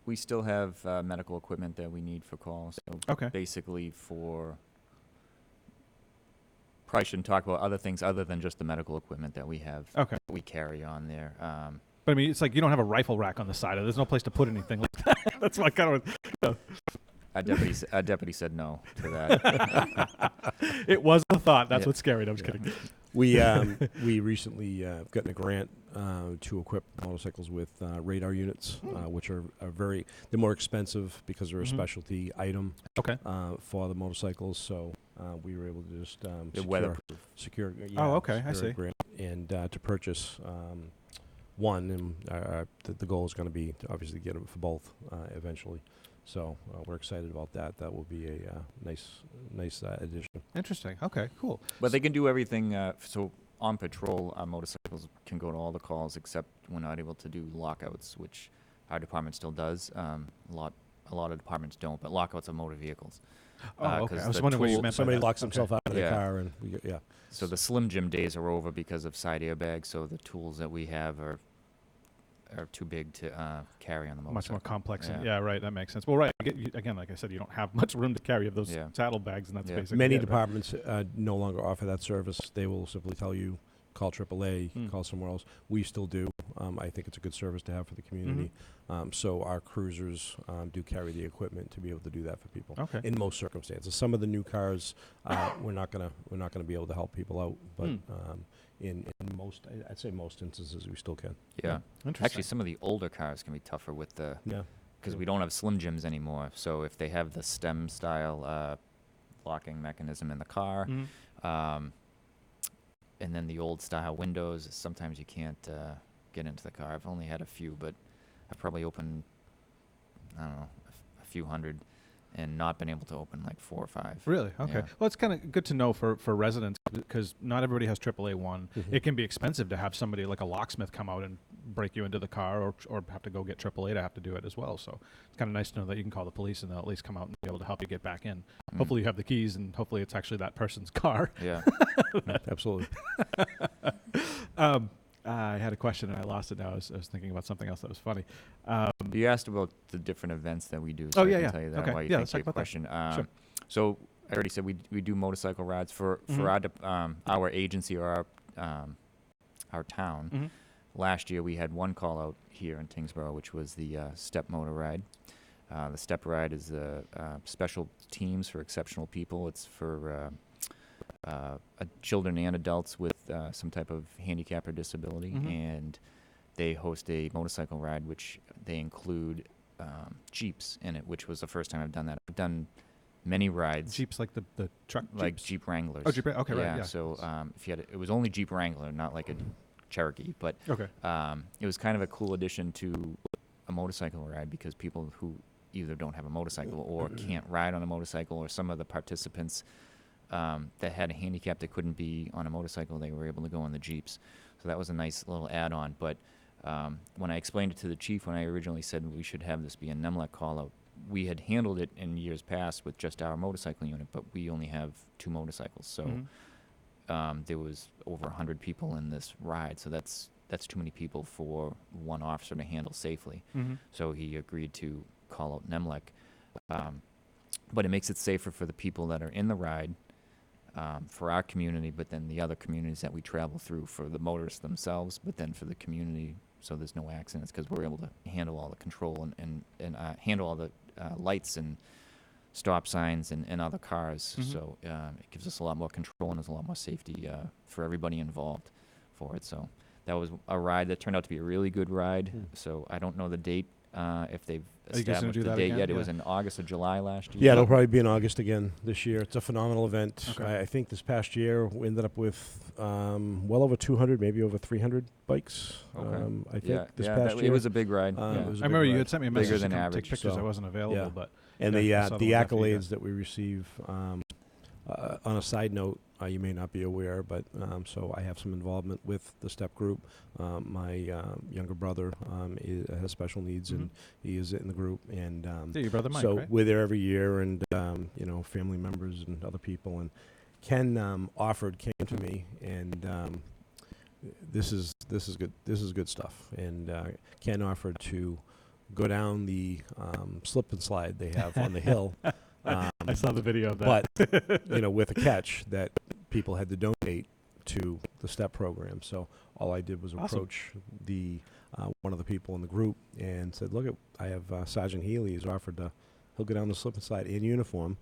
We still have medical equipment that we need for calls. So basically probably shouldn't talk about other things other than just the medical equipment that we have. That we carry on there. But I mean, it's like you don't have a rifle rack on the side. There's no place to put anything like that. That's what kind of. Our deputy said no to that. It was a thought. That's what's scary. I was kidding. We recently gotten a grant to equip motorcycles with radar units, which are they're more expensive because they're a specialty item for the motorcycles. So we were able to just secure. I see. Grant and to purchase one, and the goal is going to be to obviously get them for both eventually. So we're excited about that. That will be a nice addition. Interesting. Okay, cool. But they can do everything. So on patrol, our motorcycles can go to all the calls, except we're not able to do lockouts, which our department still does. A lot of departments don't, but lockouts of motor vehicles. Okay. I was wondering what you meant. Somebody locks himself out of the car, and we get, So the Slim Jim days are over because of side airbags. So the tools that we have are too big to carry on the motorcycle. Much more complex. Yeah, right. That makes sense. Well, right. Again, like I said, you don't have much room to carry those saddlebags, and that's basically many departments no longer offer that service. They will simply tell you, call AAA, call somewhere else. We still do. I think it's a good service to have for the community. So our cruisers do carry the equipment to be able to do that for people. In most circumstances, some of the new cars, we're not gonna be able to help people out, but. In most, I'd say most instances, we still can. Yeah. Actually, some of the older cars can be tougher with the because we don't have Slim Jims anymore. So if they have the stem style locking mechanism in the car, and then the old style windows, sometimes you can't get into the car. I've only had a few, but I've probably opened, I don't know, a few hundred, and not been able to open like 4 or 5. Really? Okay. Yeah. Well, it's kind of good to know for residents, because not everybody has AAA one. Mhm. It can be expensive to have somebody like a locksmith come out and break you into the car, or have to go get AAA to have to do it as well. So it's kind of nice to know that you can call the police and they'll at least come out and be able to help you get back in. Mm. Hopefully you have the keys, and hopefully it's actually that person's car. Yeah. Absolutely. I had a question and I lost it now. I was thinking about something else that was funny. You asked about the different events that we do. So Oh, I yeah, can yeah. tell you that Okay. while you Yeah, think let's talk of your about that. question. Sure. So I already said we do motorcycle rides for our agency or our town. Mhm. Last year we had one call out here in Tyngsborough, which was the step motor ride. The step ride is special teams for exceptional people. It's for children and adults with some type of handicap or disability, Mhm. and they host a motorcycle ride, which they include Jeeps in it, which was the first time I've done that. I've done many rides, Jeeps, like the truck like Jeeps? Jeep Wranglers. Oh, Jeep. Okay, right. Yeah. So if you had, it was only Jeep Wrangler, not like a Cherokee, but Okay. it was kind of a cool addition to a motorcycle ride, because people who either don't have a motorcycle or can't ride on a motorcycle, or some of the participants that had a handicap that couldn't be on a motorcycle, they were able to go on the Jeeps. So that was a nice little add-on. But when I explained it to the chief, when I originally said we should have this be a NEMLEC call-out, we had handled it in years past with just our motorcycle unit, but we only have 2 motorcycles. So Mhm. there was over 100 people in this ride, so that's too many people for one officer to handle safely. Mhm. So he agreed to call out NEMLEC. But it makes it safer for the people that are in the ride, for our community, but then the other communities that we travel through, for the motorists themselves, but then for the community, so there's no accidents, because we're able to handle all the control and handle all the lights and stop signs and other cars. Mhm. So it gives us a lot more control, and there's a lot more safety for everybody involved for it. So that was a ride that turned out to be a really good ride. So I don't know the date, if they've Are you guys gonna established do the that date again? yet. It Yeah. was in August or July last year. Yeah, it'll probably be in August again this year. It's a phenomenal event. Okay. I think this past year we ended up with well over 200, maybe over 300 bikes. Okay. I think Yeah, this yeah, past year. it was a big ride. It Yeah. was a I big remember you ride. had sent me a Bigger message than to come average, take pictures. so, I wasn't available, yeah. but And yeah, I saw the the ones after you accolades got. that we receive. On a side note, you may not be aware, but so I have some involvement with the STEP group. My younger brother has special needs, and he is in the group. And Yeah, your brother Mike, so right? we're there every year, and family members and other people. And Ken came to me, and this is good. This is good stuff. And Ken offered to go down the slip and slide they have on the hill. I saw the video of that. But with a catch that people had to donate to the STEP program. So all I did was Awesome. approach the one of the people in the group and said, "Look, I have Sergeant Healey. He's offered to he'll go down the slip and slide in uniform,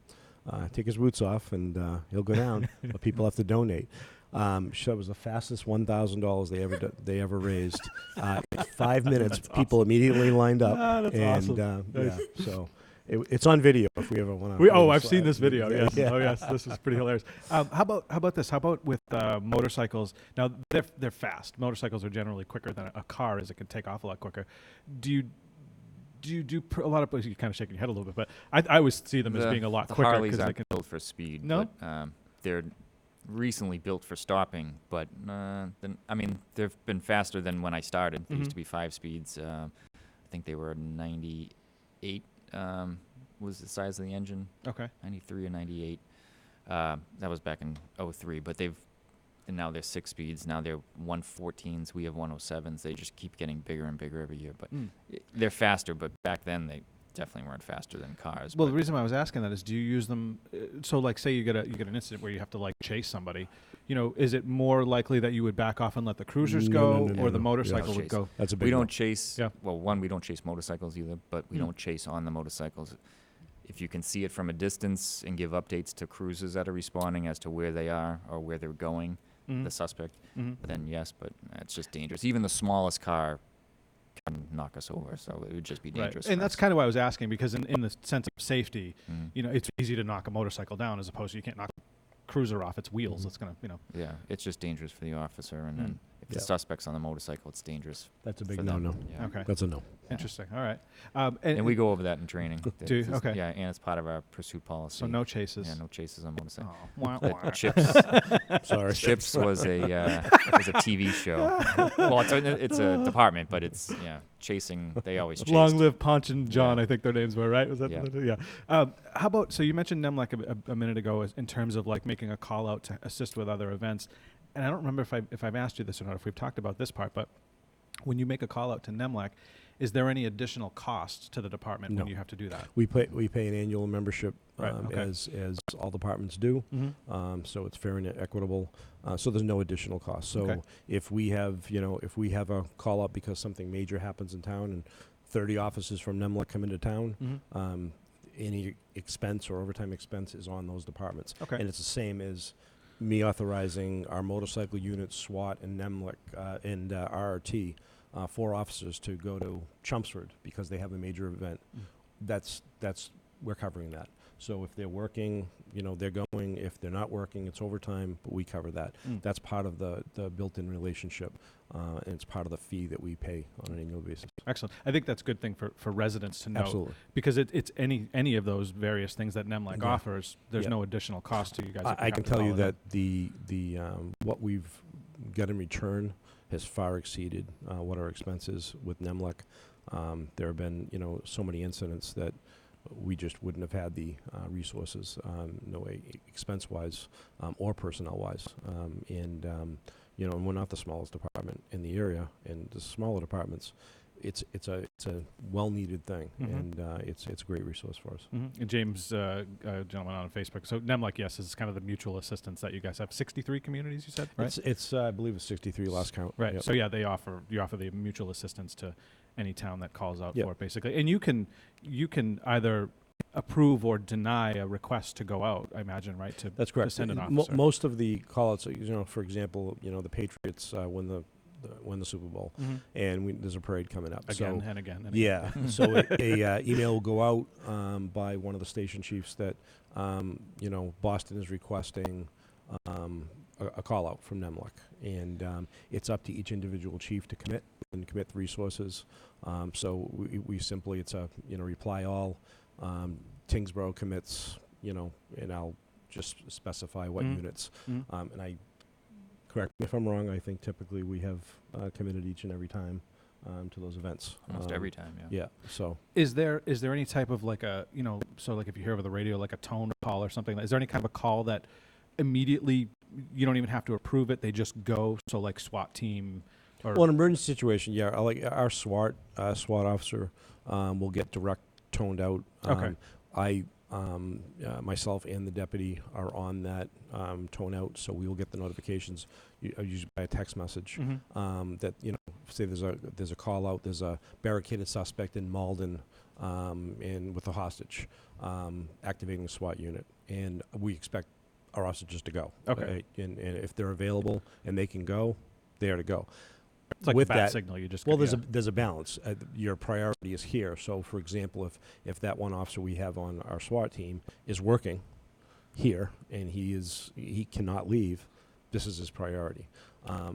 take his boots off, and he'll go down. But people have to donate." So it was the fastest $1,000 they ever raised. 5 minutes, That's people immediately lined up. That's And awesome. yeah, so it's on video if we ever want Oh, to. I've seen this video. Yes. Yeah. Oh, yes. This is pretty hilarious. How about this? How about with motorcycles? Now they're fast. Motorcycles are generally quicker than a car is. It can take off a lot quicker. Do you do a lot of? You're kind of shaking your head a little bit, but I always see them as being a lot the quicker Harleys because they aren't can. built for speed. No? But, they're recently built for stopping, but they've been faster than when I started. They used to be 5 speeds. I think they were 98 was the size of the engine. Okay. 93 or 98. That was back in 03, but now they're 6 speeds. Now they're 114s. We have 107s. They just keep getting bigger and bigger every year. But they're faster. But back then they definitely weren't faster than cars. Well, but the reason why I was asking that is, do you use them? So, like, say you get an incident where you have to like chase somebody. Is it more likely that you would back off and let the cruisers go, or the motorcycle Yeah. would go? That's a big we don't one. chase. Yeah. Well, one, we don't chase motorcycles either, but we don't chase on the motorcycles. If you can see it from a distance and give updates to cruisers that are responding as to where they are or where they're going, the suspect, then yes, but it's just dangerous. Even the smallest car can knock us over, so it would just be dangerous. Right. And for that's us. kind of why I was asking, because in the sense of safety, Mhm. it's easy to knock a motorcycle down as opposed to you can't knock a cruiser off its wheels. It's gonna, Yeah, it's just dangerous for the officer, and then if The suspect's on the motorcycle. It's dangerous. That's a big for them. no-no. Yeah. Okay. That's a no. Interesting. All right. And we go over that in training. Do you? Okay. Yeah, and it's part of our pursuit policy. So no chases. Yeah, no chases on motorcycles. Oh, wah, wah. Chips. Sorry. Chips was a TV show. Well, it's a department, but it's chasing. They always chase. Long live Ponch and John, Yeah. I think their names were, right? Was that? Yeah. Yeah. How about, so you mentioned NEMLAC a minute ago in terms of like making a call out to assist with other events. And I don't remember if I've asked you this or not, if we've talked about this part, but when you make a call out to NEMLAC, is there any additional cost to the department when No. you have to do that? We pay an annual membership Right, okay. as all departments do. So it's fair and equitable. So there's no additional cost. So Okay. if we have a call up because something major happens in town and 30 officers from NEMLAC come into town, any expense or overtime expense is on those departments. Okay. And it's the same as me authorizing our motorcycle unit, SWAT, and NEMLAC and RRT, 4 officers to go to Chelmsford because they have a major event. That's we're covering that. So if they're working, they're going. If they're not working, it's overtime, but we cover that. That's part of the built-in relationship, and it's part of the fee that we pay on an annual basis. Excellent. I think that's a good thing for residents to know. Absolutely. Because it's any of those various things that NEMLAC Yeah. offers, there's Yeah. no additional cost to you guys. if you I have can to tell you follow that the what we've got in return has far exceeded what our expenses with NEMLAC. There have been so many incidents that we just wouldn't have had the resources, no way, expense-wise or personnel-wise. And we're not the smallest department in the area. And the smaller departments, it's a well-needed thing, and it's a great resource for us. And James, gentleman on Facebook. So NEMLAC, yes, is kind of the mutual assistance that you guys have. 63 communities, you said, right? It's I believe it's 63 last count. Right. Yep. So yeah, you offer the mutual assistance to any town that calls out Yep. for it, basically. And you can either approve or deny a request to go out, I imagine, right? That's correct. To send an Mo- officer. most of the call-outs, for example, the Patriots win the Super Bowl, and there's a parade coming up. Again So and again. And yeah, so a email will go out by one of the station chiefs that Boston is requesting a call out from NEMLAC, and it's up to each individual chief to commit the resources. So we simply, it's a reply all. Tyngsborough commits, and I'll just specify what units. And I, correct me if I'm wrong, I think typically we have committed each and every time to those events. Almost every time, yeah. Yeah. So Is there any type of like a, so like if you hear over the radio, like a tone call or something, is there any kind of a call that immediately you don't even have to approve it, they just go? So like SWAT team or well, an emergency situation, yeah, like our SWAT officer will get direct toned out. Okay. I myself and the deputy are on that tone out, so we will get the notifications usually by a text message that say there's a call out, there's a barricaded suspect in Malden and with a hostage, activating the SWAT unit, and we expect our officers just to go. Okay. And if they're available and they can go, they are to go. it's like with a bat that- signal, you just Well, go, there's a balance. Your priority is here. So, for example, if that one officer we have on our SWAT team is working here and he cannot leave, this is his priority.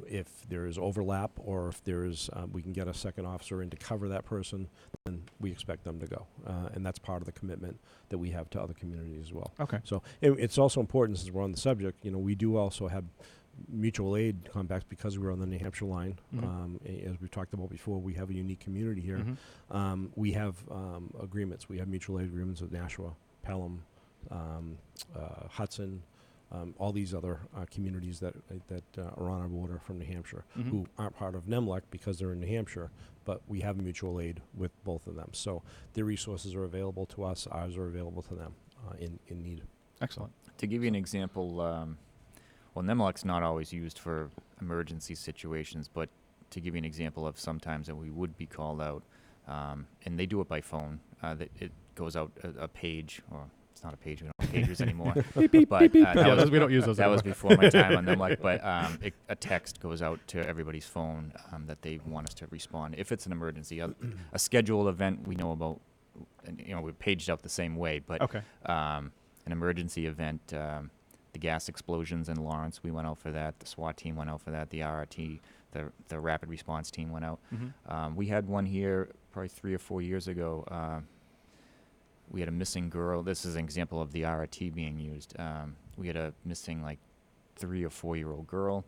If there is overlap or if there is we can get a second officer in to cover that person, then we expect them to go, and that's part of the commitment that we have to other communities as well. Okay. So it's also important, since we're on the subject. We do also have mutual aid compacts because we're on the New Hampshire line. As we've talked about before, we have a unique community here. We have agreements. We have mutual aid agreements with Nashua, Pelham, Hudson, all these other communities that are on our border from New Hampshire, who aren't part of NEMLAC because they're in New Hampshire, but we have mutual aid with both of them. So their resources are available to us, ours are available to them in need. Excellent. To give you an example, well, NEMLAC's not always used for emergency situations, but to give you an example of sometimes that we would be called out, and they do it by phone. It goes out a page, or it's not a page, we don't have pages anymore. Beep, beep, But beep, beep. that was- we don't use those That was anymore. before my time on NEMLAC, but a text goes out to everybody's phone that they want us to respond. If it's an emergency, a scheduled event we know about, and, we're paged out the same way, but Okay. an emergency event, the gas explosions in Lawrence, we went out for that. The SWAT team went out for that. The RRT the rapid response team went out. Mm-hmm. We had one here probably 3 or 4 years ago. We had a missing girl. This is an example of the RRT being used. We had a missing like 3 or 4-year-old girl.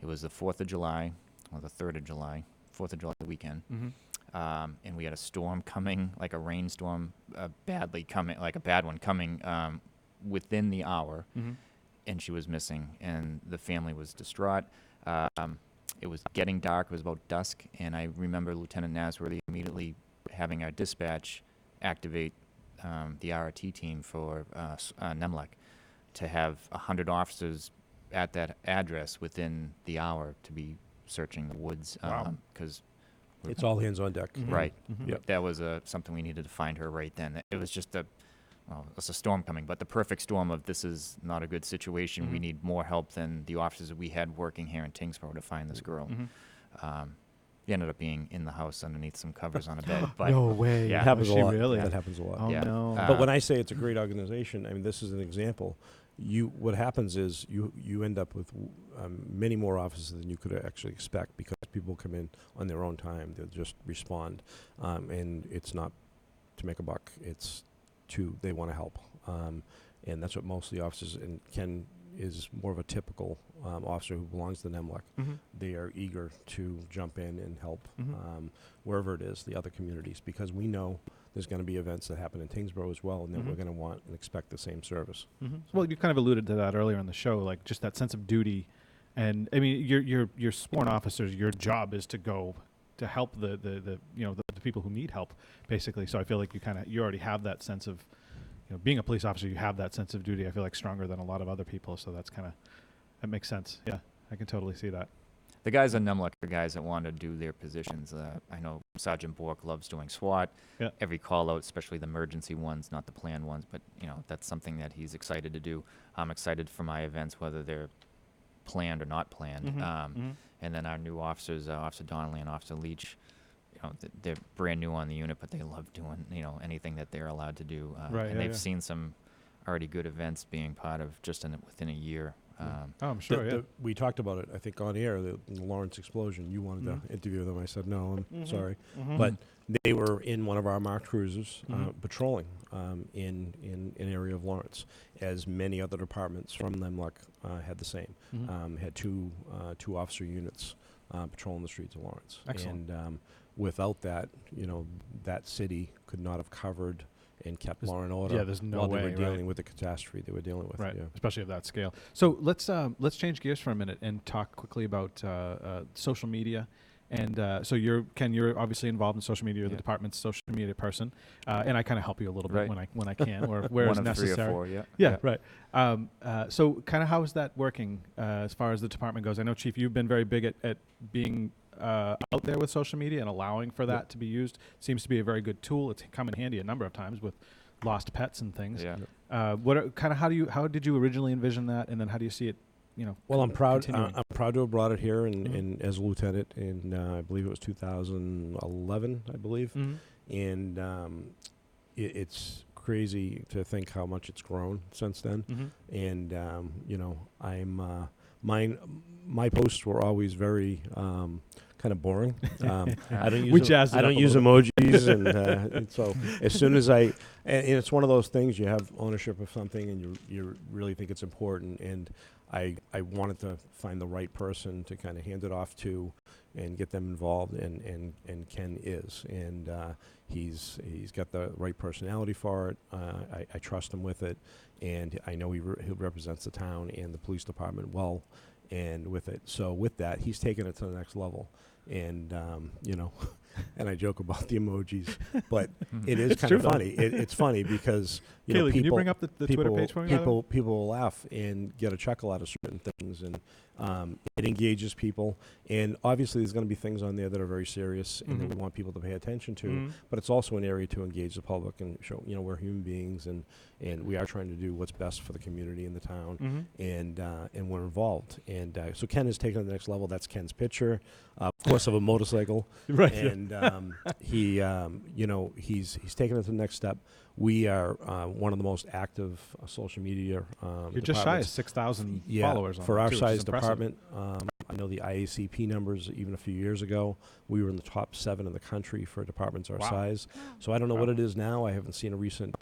It was the 4th of July, or the 3rd of July, 4th of July weekend. Mm-hmm. And we had a storm coming, like a rainstorm, badly coming, like a bad one coming within the hour. Mm-hmm. And she was missing, and the family was distraught. It was getting dark. It was about dusk, and I remember Lieutenant Nasworthy immediately having our dispatch activate the RRT team for Nemlec to have 100 officers at that address within the hour to be searching the woods. Wow. Because It's all hands on deck. Mm-hmm. right, Mm-hmm. Yep. that was something we needed to find her right then. It was just it's a storm coming, but the perfect storm of this is not a good situation. We Mhm. need more help than the officers that we had working here in Tyngsborough to find this girl. Mm-hmm. He ended up being in the house underneath some covers on a bed. But No way. Yeah. It happens Was a she lot. really? That happens a lot. Oh Yeah. no. But when I say it's a great organization, I mean, this is an example. What happens is you end up with many more officers than you could actually expect because people come in on their own time. They'll just respond, and it's not to make a buck. It's they want to help, and that's what most of the officers. And Ken is more of a typical officer who belongs to NEMLEC. Mm-hmm. They are eager to jump in and help Mhm. wherever it is, the other communities, because we know there's going to be events that happen in Tyngsborough as well, and that Mhm. we're going to want and expect the same service. Mm-hmm. Well, you kind of alluded to that earlier in the show, like just that sense of duty, and I mean, you're sworn officers. Your job is to go to help the people who need help, basically. So I feel like you already have that sense of, being a police officer, you have that sense of duty. I feel like stronger than a lot of other people. So that makes sense. Yeah, I can totally see that. the guys on NEMLEC are guys that want to do their positions. I know Sergeant Bork loves doing SWAT. Yeah. Every call out, especially the emergency ones, not the planned ones, but that's something that he's excited to do. I'm excited for my events, whether they're planned or not planned. Mhm. Mhm. And then our new officers, Officer Donnelly and Officer Leach, they're brand new on the unit, but they love doing anything that they're allowed to do. Right, and yeah, they've yeah. seen some already good events being part of just within a year. Oh, I'm sure. Yeah. We talked about it, I think, on air, the Lawrence explosion. You wanted Mhm. to interview them. I said, no, I'm Mhm. sorry. Mhm. But they were in one of our marked cruisers Mhm. patrolling in an area of Lawrence, as many other departments from NEMLEC had the same. Mhm. Had two officer units patrolling the streets of Lawrence. Excellent. And without that, that city could not have covered and kept There's- law and order yeah, there's no while way, they were dealing right. with the catastrophe they were dealing with. Right, Yeah. especially of that scale. So let's change gears for a minute and talk quickly about social media. And so you're obviously involved in social media. You're the Yeah. department's social media person, and I kind of help you a little bit Right. when I can or where One it's of 3 necessary. or 4, yeah. Yeah, right. So kind of how is that working as far as the department goes? I know, Chief, you've been very big at being out there with social media and allowing for that to be used. Seems to be a very good tool. It's come in handy a number of times with lost pets and things. Yeah. How did you originally envision that, and then how do you see it? Well, I'm proud. continuing? I'm proud to have brought it here Mhm. and as a lieutenant in I believe it was 2011. I believe, Mhm. and it's crazy to think how much it's grown since then. Mhm. And I'm my posts were always very kind of boring. I don't use We jazzed it I up don't a use little emojis, and so as soon as and it's one of those things, you have ownership of something and you really think it's important, and I wanted to find the right person to kind of hand it off to and get them involved, and Ken is, and he's got the right personality for it. I trust him with it, and I know he represents the town and the police department well, and with it. So with that, he's taken it to the next level, and and I joke about the emojis, but it is It's kind true, of though. funny. It's funny because Healey, can you people bring up the Twitter page for me? by the way? people will laugh and get a chuckle out of certain things, and it engages people. And obviously, there's going to be things on there that are very serious and that Mhm. we want people to pay attention to. Mhm. But it's also an area to engage the public and show we're human beings, and we are trying to do what's best for the community and the town. Mhm. And we're involved. And so Ken has taken it to the next level. That's Ken's picture, of course, of a motorcycle. Right. yeah. And he's taken it to the next step. We are one of the most active social media. You're just shy of departments. 6,000 Yeah, followers on for it, our too, which is size impressive. department. I know the IACP numbers, even a few years ago, we were in the top 7 in the country for departments our size. So I don't know what it is now. I haven't seen a recent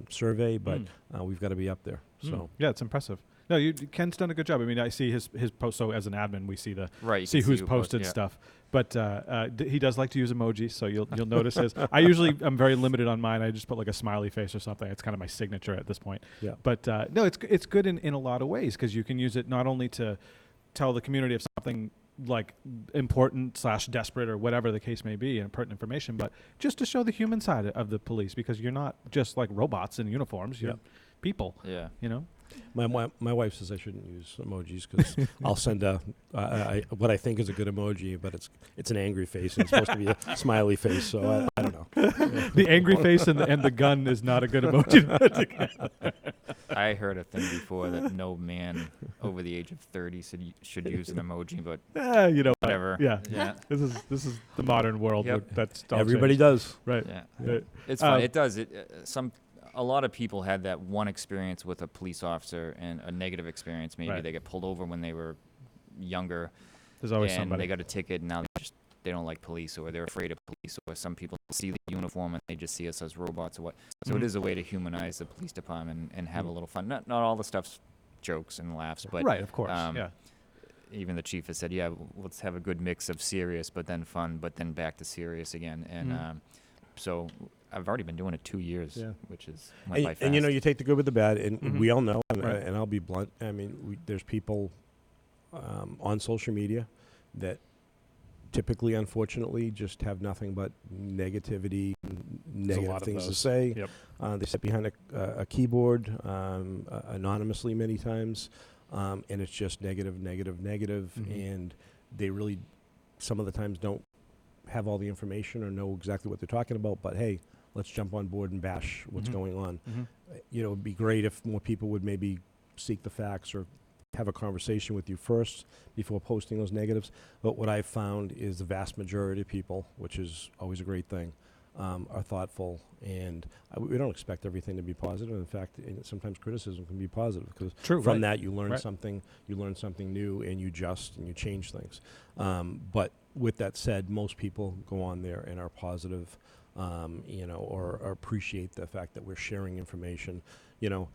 survey, but we've got to be up there. So yeah, it's impressive. No, Ken's done a good job. I mean, I see his post. So as an admin, we see the see who's who posted yeah. stuff. But he does like to use emojis, so you'll notice his. I usually am very limited on mine. I just put like a smiley face or something. It's kind of my signature at this point. Yeah. But no, it's good in a lot of ways because you can use it not only to tell the community of something like important / desperate or whatever the case may be and pertinent information, but just to show the human side of the police because you're not just like robots in uniforms. You're people. Yeah. You know. My wife says I shouldn't use emojis because I'll send what I think is a good emoji, but it's an angry face and it's supposed to be a smiley face, so I don't know. The angry face and the gun is not a good emoji. I heard a thing before that no man over the age of 30 should use an emoji, but you know, whatever. Yeah. This is the modern world. Yep. That's everybody does. Right. Yeah. It's fun. It does. A lot of people had that one experience with a police officer and a negative experience. Maybe they get pulled over when they were younger. There's always and somebody. They got a ticket and now they don't like police or they're afraid of police, or some people see the uniform and they just see us as robots or what. So it is a way to humanize the police department and have a little fun. Not all the stuff's jokes and laughs, but right, of course. Yeah. Even the chief has said, yeah, let's have a good mix of serious but then fun, but then back to serious again. And so I've already been doing it 2 years, which is went by fast. And you know, you take the good with the bad, and we all know, and I'll be blunt. I mean, there's people on social media that typically, unfortunately, just have nothing but negativity, negative things to say. Yep. They sit behind a keyboard anonymously many times, and it's just negative, and they really, some of the times, don't have all the information or know exactly what they're talking about, but hey, let's jump on board and bash what's going on. You know, it'd be great if more people would maybe seek the facts or have a conversation with you first before posting those negatives. But what I've found is the vast majority of people, which is always a great thing, are thoughtful, and we don't expect everything to be positive. In fact, sometimes criticism can be positive because from that you learn something, new, and you adjust and you change things. But with that said, most people go on there and are positive, you know, or appreciate the fact that we're sharing information. You know,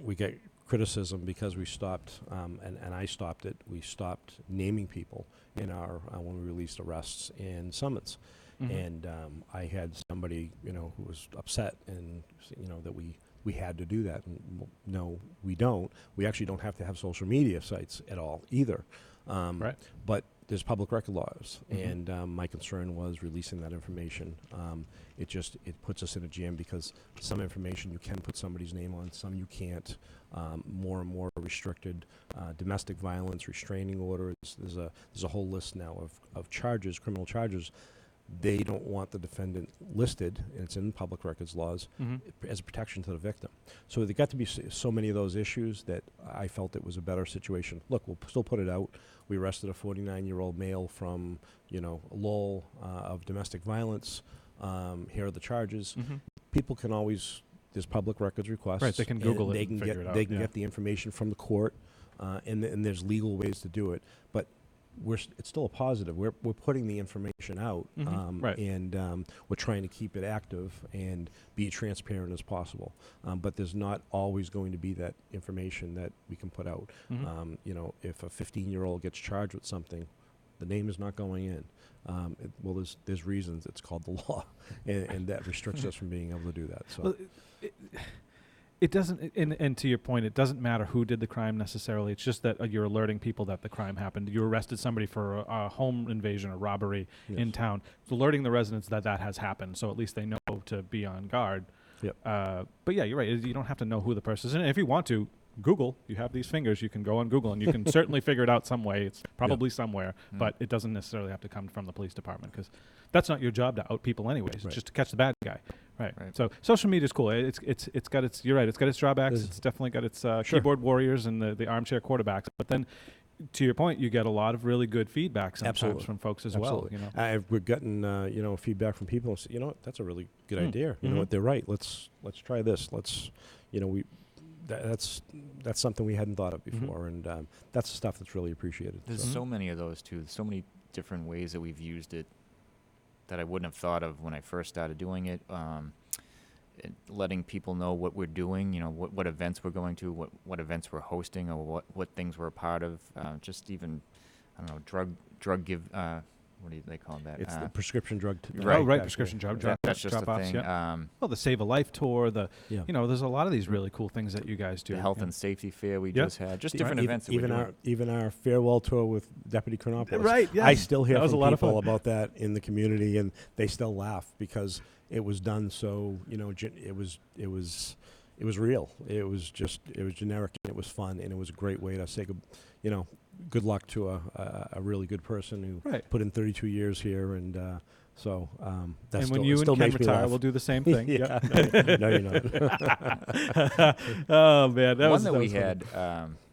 we get criticism because we stopped, and I stopped it. We stopped naming people in our when we released arrests and summons. And I had somebody, you know, who was upset, and you know that we had to do that. And no, we don't. We actually don't have to have social media sites at all either. But there's public record laws, and my concern was releasing that information. It puts us in a jam because some information you can put somebody's name on, some you can't. More and more restricted. Domestic violence, restraining orders. There's a whole list now of charges, criminal charges. They don't want the defendant listed, and it's in public records laws, as a protection to the victim. So there got to be so many of those issues that I felt it was a better situation. Look, we'll still put it out. We arrested a 49-year-old male from, you know, Lowell of domestic violence. Here are the charges. People can always, there's public records requests. Right, they can Google it They and can figure it out. They can get the information from the court, and there's legal ways to do it. But it's still a positive. We're putting the information out, and we're trying to keep it active and be transparent as possible. But there's not always going to be that information that we can put out. You know, if a 15-year-old gets charged with something, the name is not going in. Well, there's reasons. It's called the law, and that restricts us from being able to do that. So. Well, it doesn't, and to your point, it doesn't matter who did the crime necessarily. It's just that you're alerting people that the crime happened. You arrested somebody for a home invasion or robbery in town. It's alerting the residents that has happened, so at least they know to be on guard. Yep. But yeah, you're right. You don't have to know who the person is. And if you want to, Google. You have these fingers. You can go on Google, and you can certainly figure it out some way. It's probably somewhere, but it doesn't necessarily have to come from the police department because that's not your job to out people anyways. It's just to catch the bad guy. Right. So social media is cool. It's got its. You're right. It's got its drawbacks. It's definitely got its keyboard warriors and the armchair quarterbacks. But then, to your point, you get a lot of really good feedback sometimes from folks as well. You know, we've gotten you know, feedback from people. You know what? That's a really good idea. You know what? They're right. Let's try this. Let's, you know, that's something we hadn't thought of before, and that's the stuff that's really appreciated. There's so many of those too. So many different ways that we've used it that I wouldn't have thought of when I first started doing it. Letting people know what we're doing, what events we're going to, what events we're hosting, or what things we're a part of. Just even, I don't know, drug give. What do they call that? It's the prescription drug. Right. Prescription drug That's just a drop-offs, thing. yeah. Well, the Save a Life tour, Yeah. There's a lot of these really cool things that you guys do. The health and safety fair we just had. Just different events that even we're doing. even our farewell tour with Deputy Chronopoulos. Right, yeah. I still hear That was from a lot of people fun. about that in the community, and they still laugh because it was done so, it was real. It was generic, and it was fun, and it was a great way to say good luck to a really good person who put in 32 years here, and so that's and when you and Ken retire, we'll do the same thing. Yeah. No, you're not. Oh man, One that we had,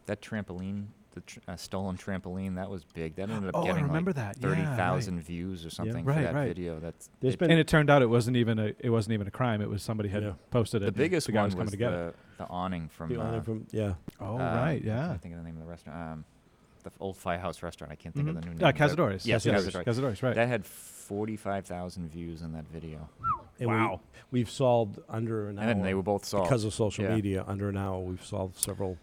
that trampoline, the stolen trampoline, that was big. That ended up getting remember like that. Yeah, 30,000 views or something for that video. And it turned out it wasn't even a crime. It was somebody had posted it. The biggest the guy one was coming was to get it. the awning from. Oh right, yeah. I think of the name of the restaurant. The old Firehouse restaurant. I can't think of the new name. Cazadores. Yes, Cazadores, right. That had 45,000 views in that video. And wow. We've solved under an hour. And they were both solved. Because of social media, under an hour, we've solved several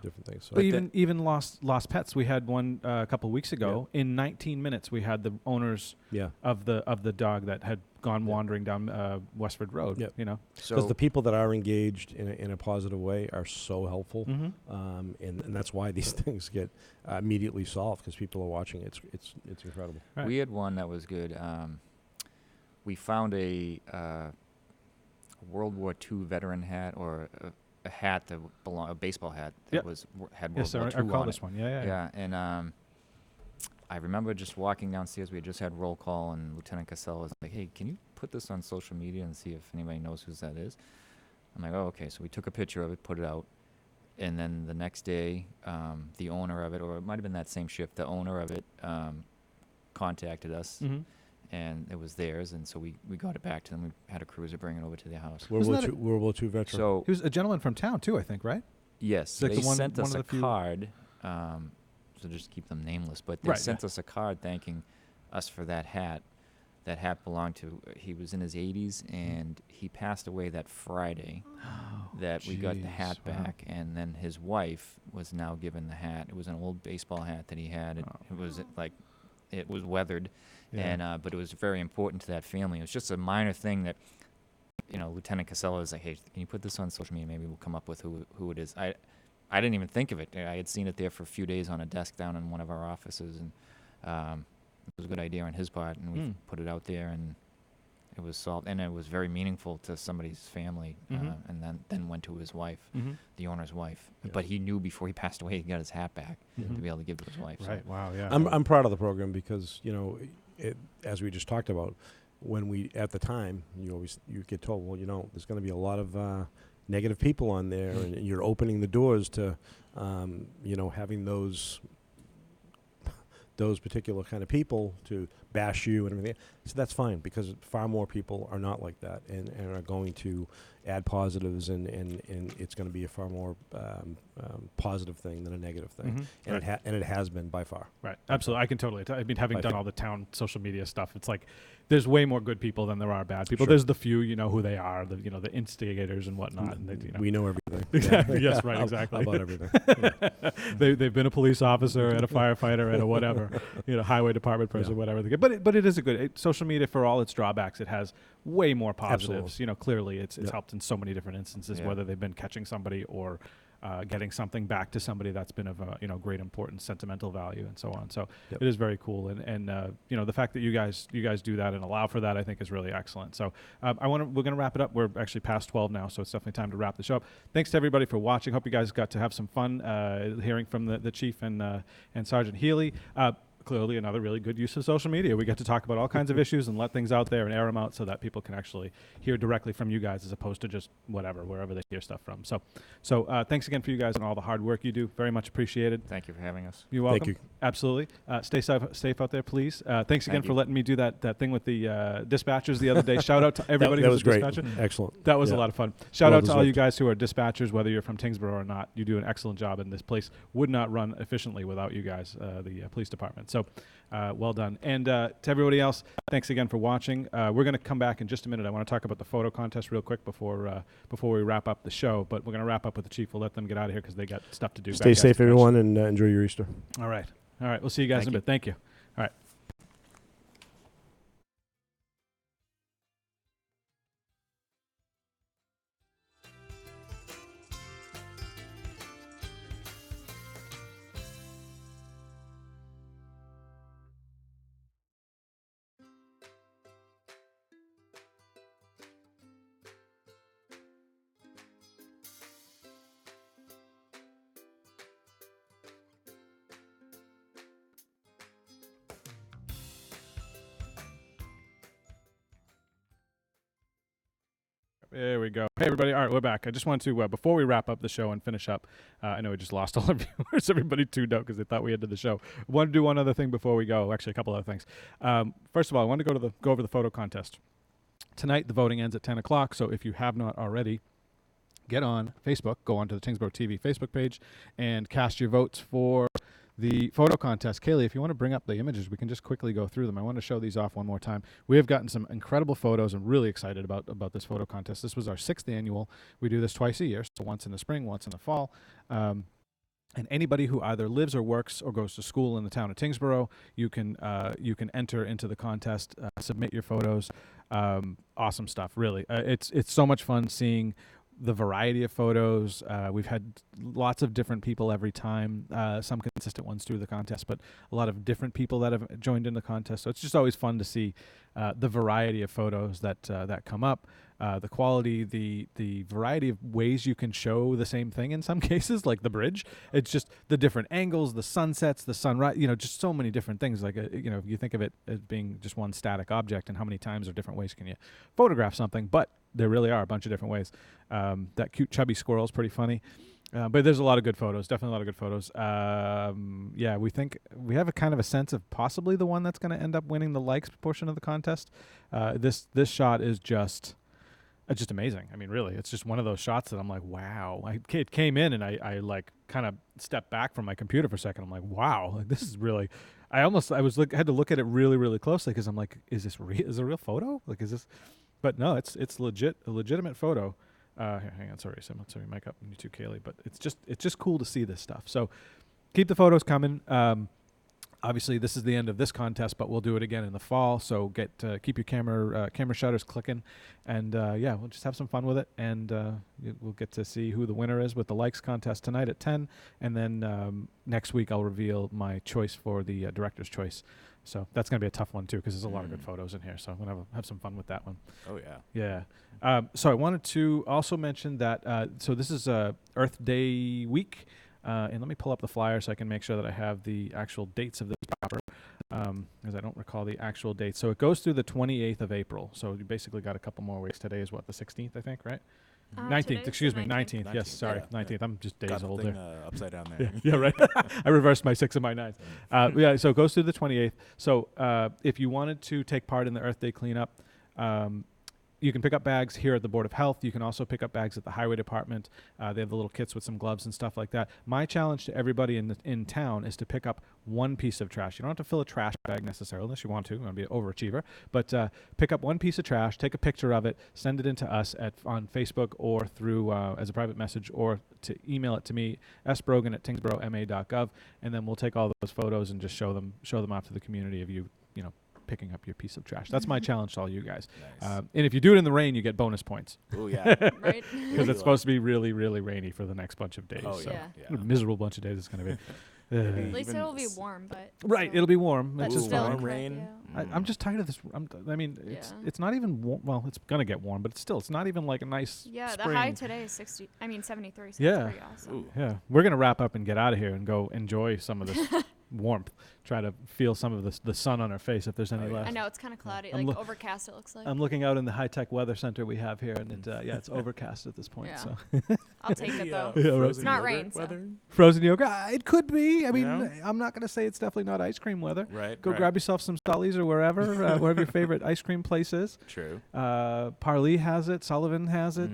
different things. So but even Lost Pets, we had one a couple of weeks ago. Yeah. In 19 minutes, we had the owners of the dog that had gone wandering down Westford Road. Yep. So the people that are engaged in a positive way are so helpful, and that's why these things get immediately solved, because people are watching. It's incredible. Right. We had one that was good. We found a World War II veteran hat, or a hat that belonged, a baseball hat that had World War II I recall on this it. one. Yeah. And I remember just walking downstairs. We had just had roll call, and Lieutenant Cassell was like, "Hey, can you put this on social media and see if anybody knows who that is?" I'm like, "Oh, okay." So we took a picture of it, put it out, and then the next day, the owner of it, or it might have been that same shift, the owner of it contacted us. And it was theirs, and so we got it back to them. We had a cruiser bring it over to their house. World War II veteran. So he was a gentleman from town too, I think, right? Yes, like they sent us a card. So just keep them nameless, but they sent us a card thanking us for that hat. That hat belonged to. He was in his 80s, and he passed away that Friday. We got the hat back, and then his wife was now given the hat. It was an old baseball hat that he had. It was like, it was weathered. And but it was very important to that family. It was just a minor thing that, Lieutenant Casella was like, "Hey, can you put this on social media? Maybe we'll come up with who it is." I didn't even think of it. I had seen it there for a few days on a desk down in one of our offices, and it was a good idea on his part, and we put it out there, and it was solved. And it was very meaningful to somebody's family, and then went to his wife, the owner's wife. Yes. But he knew before he passed away, he got his hat back to be able to give to his wife. Right. So. Wow. Yeah. I'm proud of the program because as we just talked about, when we at the time you get told, well, there's going to be a lot of negative people on there, and you're opening the doors to having those particular kind of people to bash you and everything. So that's fine, because far more people are not like that and are going to add positives, and it's going to be a far more positive thing than a negative thing. And it has been by far. Right. Absolutely. I can totally. I mean, having done all the town social media stuff, it's like there's way more good people than there are bad people. Sure. There's the few, who they are, the instigators and whatnot. And we know everything. Exactly. Yes. Right. Exactly. About everything. They've been a police officer and a firefighter and a whatever, highway department person, whatever. But it is a good social media, for all its drawbacks. It has way more positives. Absolutely. Clearly it's helped in so many different instances, whether they've been catching somebody or getting something back to somebody that's been of great importance, sentimental value, and so on. So it is very cool, and the fact that you guys do that and allow for that, I think, is really excellent. So we're going to wrap it up. We're actually past 12 now, so it's definitely time to wrap the show up. Thanks to everybody for watching. Hope you guys got to have some fun hearing from the chief and Sergeant Healey. clearly another really good use of social media. We get to talk about all kinds of issues and let things out there and air them out so that people can actually hear directly from you guys as opposed to just wherever they hear stuff from. So thanks again for you guys and all the hard work you do. Very much appreciated. Thank you for having us. You're welcome. Thank you. Absolutely. Stay safe out there, please. Thanks again Thank for you. letting me do that thing with the dispatchers the other day. Shout out to everybody that who's was a great. dispatcher. Excellent. That was a Yeah. lot of fun. Shout Well out to all you deserved. guys who are dispatchers, whether you're from Tyngsborough or not. You do an excellent job, and this place would not run efficiently without you guys, the police department. So well done. And to everybody else, thanks again for watching. We're going to come back in just a minute. I want to talk about the photo contest real quick before we wrap up the show. But we're going to wrap up with the chief. We'll let them get out of here because they got stuff to do. Stay safe, everyone, and enjoy your Easter. All right. We'll see you guys in a bit. Thank you. All right. There we go. Hey, everybody. All right, we're back. I just wanted to, before we wrap up the show and finish up, I know we just lost all our viewers. Everybody tuned out because they thought we ended the show. I want to do one other thing before we go. Actually, a couple other things. First of all, I want to go over the photo contest. Tonight, the voting ends at 10 o'clock, so if you have not already, get on Facebook, go onto the Tyngsborough TV Facebook page, and cast your votes for the photo contest. Kaylee, if you want to bring up the images, we can just quickly go through them. I want to show these off one more time. We have gotten some incredible photos. I'm really excited about this photo contest. This was our 6th annual. We do this twice a year, so once in the spring, once in the fall. And anybody who either lives or works or goes to school in the town of Tyngsborough, you can enter into the contest, submit your photos. Awesome stuff, really. It's so much fun seeing the variety of photos. We've had lots of different people every time, some consistent ones through the contest, but a lot of different people that have joined in the contest. So it's just always fun to see the variety of photos that come up, the quality, the variety of ways you can show the same thing in some cases, like the bridge. It's just the different angles, the sunsets, the sunrise, just so many different things. Like, if you think of it as being just one static object, and how many times or different ways can you photograph something, but there really are a bunch of different ways. That cute chubby squirrel is pretty funny. But there's a lot of good photos, definitely a lot of good photos. Yeah, we think we have a kind of a sense of possibly the one that's going to end up winning the likes portion of the contest. This shot is just amazing. I mean, really, it's just one of those shots that I'm like, wow. It came in and I like kind of stepped back from my computer for a second. I'm like, wow, like, this is really. I had to look at it really, really closely because I'm like, is this real? Is it a real photo? Like, is this? But no, it's a legitimate photo. Hang on, sorry, mic up, you too, Kaylee. But it's just cool to see this stuff. So keep the photos coming. Obviously, this is the end of this contest, but we'll do it again in the fall. So keep your camera shutters clicking, and we'll just have some fun with it. And we'll get to see who the winner is with the likes contest tonight at 10, and then next week I'll reveal my choice for the director's choice. So that's going to be a tough one, too, because there's a lot of good photos in here. So I'm going to have some fun with that one. Oh, yeah. Yeah. So I wanted to also mention that, so this is Earth Day week. And let me pull up the flyer so I can make sure that I have the actual dates of this proper, because I don't recall the actual dates. So it goes through the 28th of April. So you basically got a couple more weeks. Today is what, the 16th, I think, right? 19th, excuse me, 19th. Yes, sorry, yeah. 19th. I'm just days Got the old thing, there. upside down there. Yeah, right. I reversed my 6 and my 9s. Yeah, so it goes through the 28th. So if you wanted to take part in the Earth Day cleanup, you can pick up bags here at the Board of Health. You can also pick up bags at the Highway Department. They have the little kits with some gloves and stuff like that. My challenge to everybody in town is to pick up one piece of trash. You don't have to fill a trash bag necessarily unless you want to. You want to be an overachiever. But pick up one piece of trash, take a picture of it, send it in to us on Facebook or through as a private message, or to email it to me, sbrogan@tyngsboroughma.gov, and then we'll take all those photos and just show them off to the community of you picking up your piece of trash. That's my challenge to all you guys. Nice. And if you do it in the rain, you get bonus points. Oh, yeah. Right? Because it's supposed to be really, really rainy for the next bunch of days. Oh, so yeah. what a miserable bunch of days it's going to be. At least Even it'll be s- warm, but Right, still. it'll be warm. But It's just still, fine. warm rain. I'm just tired of this. It's not even warm. Well, it's going to get warm, but it's not even like a nice Yeah, spring. the high today is 73, so Yeah. it's pretty awesome. Ooh. Yeah, we're going to wrap up and get out of here and go enjoy some of this warmth. Try to feel some of the sun on our face if there's any left. I know it's kind of cloudy, I'm like overcast. It looks like. I'm looking out in the high-tech weather center we have here, and it's overcast at this point. Yeah. So I'll take it though. Yeah, right. It's not rain. So. frozen yogurt, it could be. I mean, I'm not going to say it's definitely not ice cream weather. Right. Go grab yourself some Stollies or wherever your favorite ice cream place is. True. Parley has it. Sullivan has it.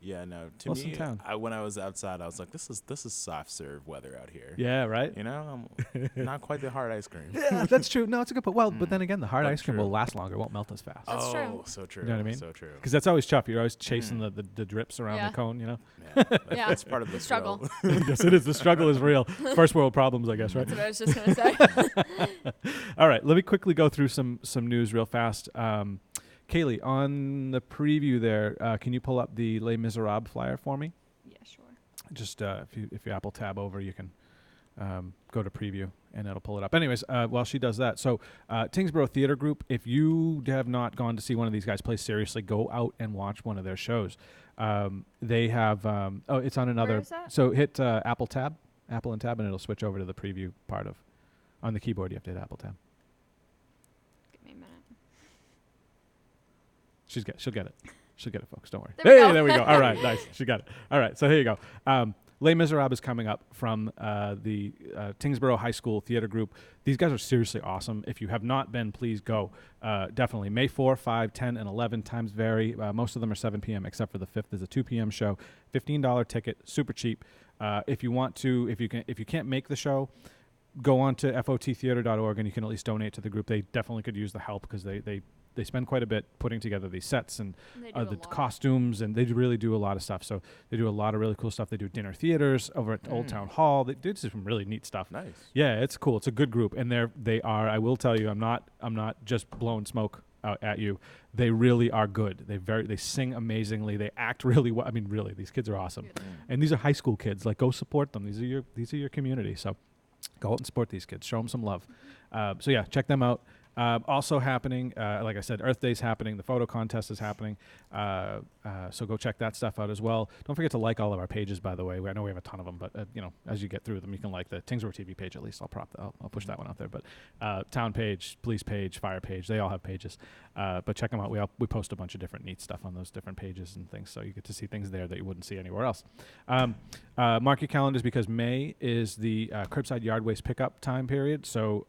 Yeah, no. To Wilson me, Town. when I was outside, I was like, this is soft serve weather out here. Yeah, right. You know, not quite the hard ice cream. Yeah, that's true. No, it's a good point. Well, but then again, the hard But ice cream true. will last longer. It won't melt as fast. That's true. So true. You know what I mean? So true. Because that's always tough. You're always chasing the drips around Yeah. the cone, you know? Yeah, Yeah. that's part of the struggle. thrill. Yes, it is. The struggle is real. First world problems, I guess, right? That's what I was just gonna say. All right, let me quickly go through some news real fast. Kaylee, on the preview there, can you pull up the Les Miserables flyer for me? Yeah, sure. Just if you Apple tab over, you can go to preview and it'll pull it up. Anyways, while she does that, so Tyngsborough Theatre Group, if you have not gone to see one of these guys play, seriously, go out and watch one of their shows. They have, it's on another. Where is that? So hit Apple and tab, and it'll switch over to the preview part of. On the keyboard, you have to hit Apple tab. Give me a minute. She'll get it. She'll get it, folks. Don't worry. There we go. All right, nice. She got it. All right, so here you go. Les Miserables is coming up from the Tyngsborough High School Theatre Group. These guys are seriously awesome. If you have not been, please go. Definitely. May 4, 5, 10, and 11. Times vary. Most of them are 7 p.m. except for the 5th is a 2 p.m. show. $15 ticket, super cheap. If you can't make the show, go on to fottheater.org and you can at least donate to the group. They definitely could use the help because they spend quite a bit putting together these sets and They do a the lot. costumes, and they really do a lot of stuff. So they do a lot of really cool stuff. They do dinner theaters over at Old Town Hall. They do some really neat stuff. Nice. Yeah, it's cool. It's a good group, and they are. I will tell you, I'm not just blowing smoke out at you. They really are good. They sing amazingly. They act really well. I mean, really, these kids are awesome, and these are high school kids. Like, go support them. These are your community. So go out and support these kids. Show them some love. So yeah, check them out. Also happening, like I said, Earth Day's happening. The photo contest is happening. So go check that stuff out as well. Don't forget to like all of our pages, by the way. I know we have a ton of them, but as you get through them, you can like the Tyngsborough TV page at least. I'll push that one out there. But town page, police page, fire page, they all have pages. But check them out. We post a bunch of different neat stuff on those different pages and things, so you get to see things there that you wouldn't see anywhere else. Mark your calendars because May is the curbside yard waste pickup time period. So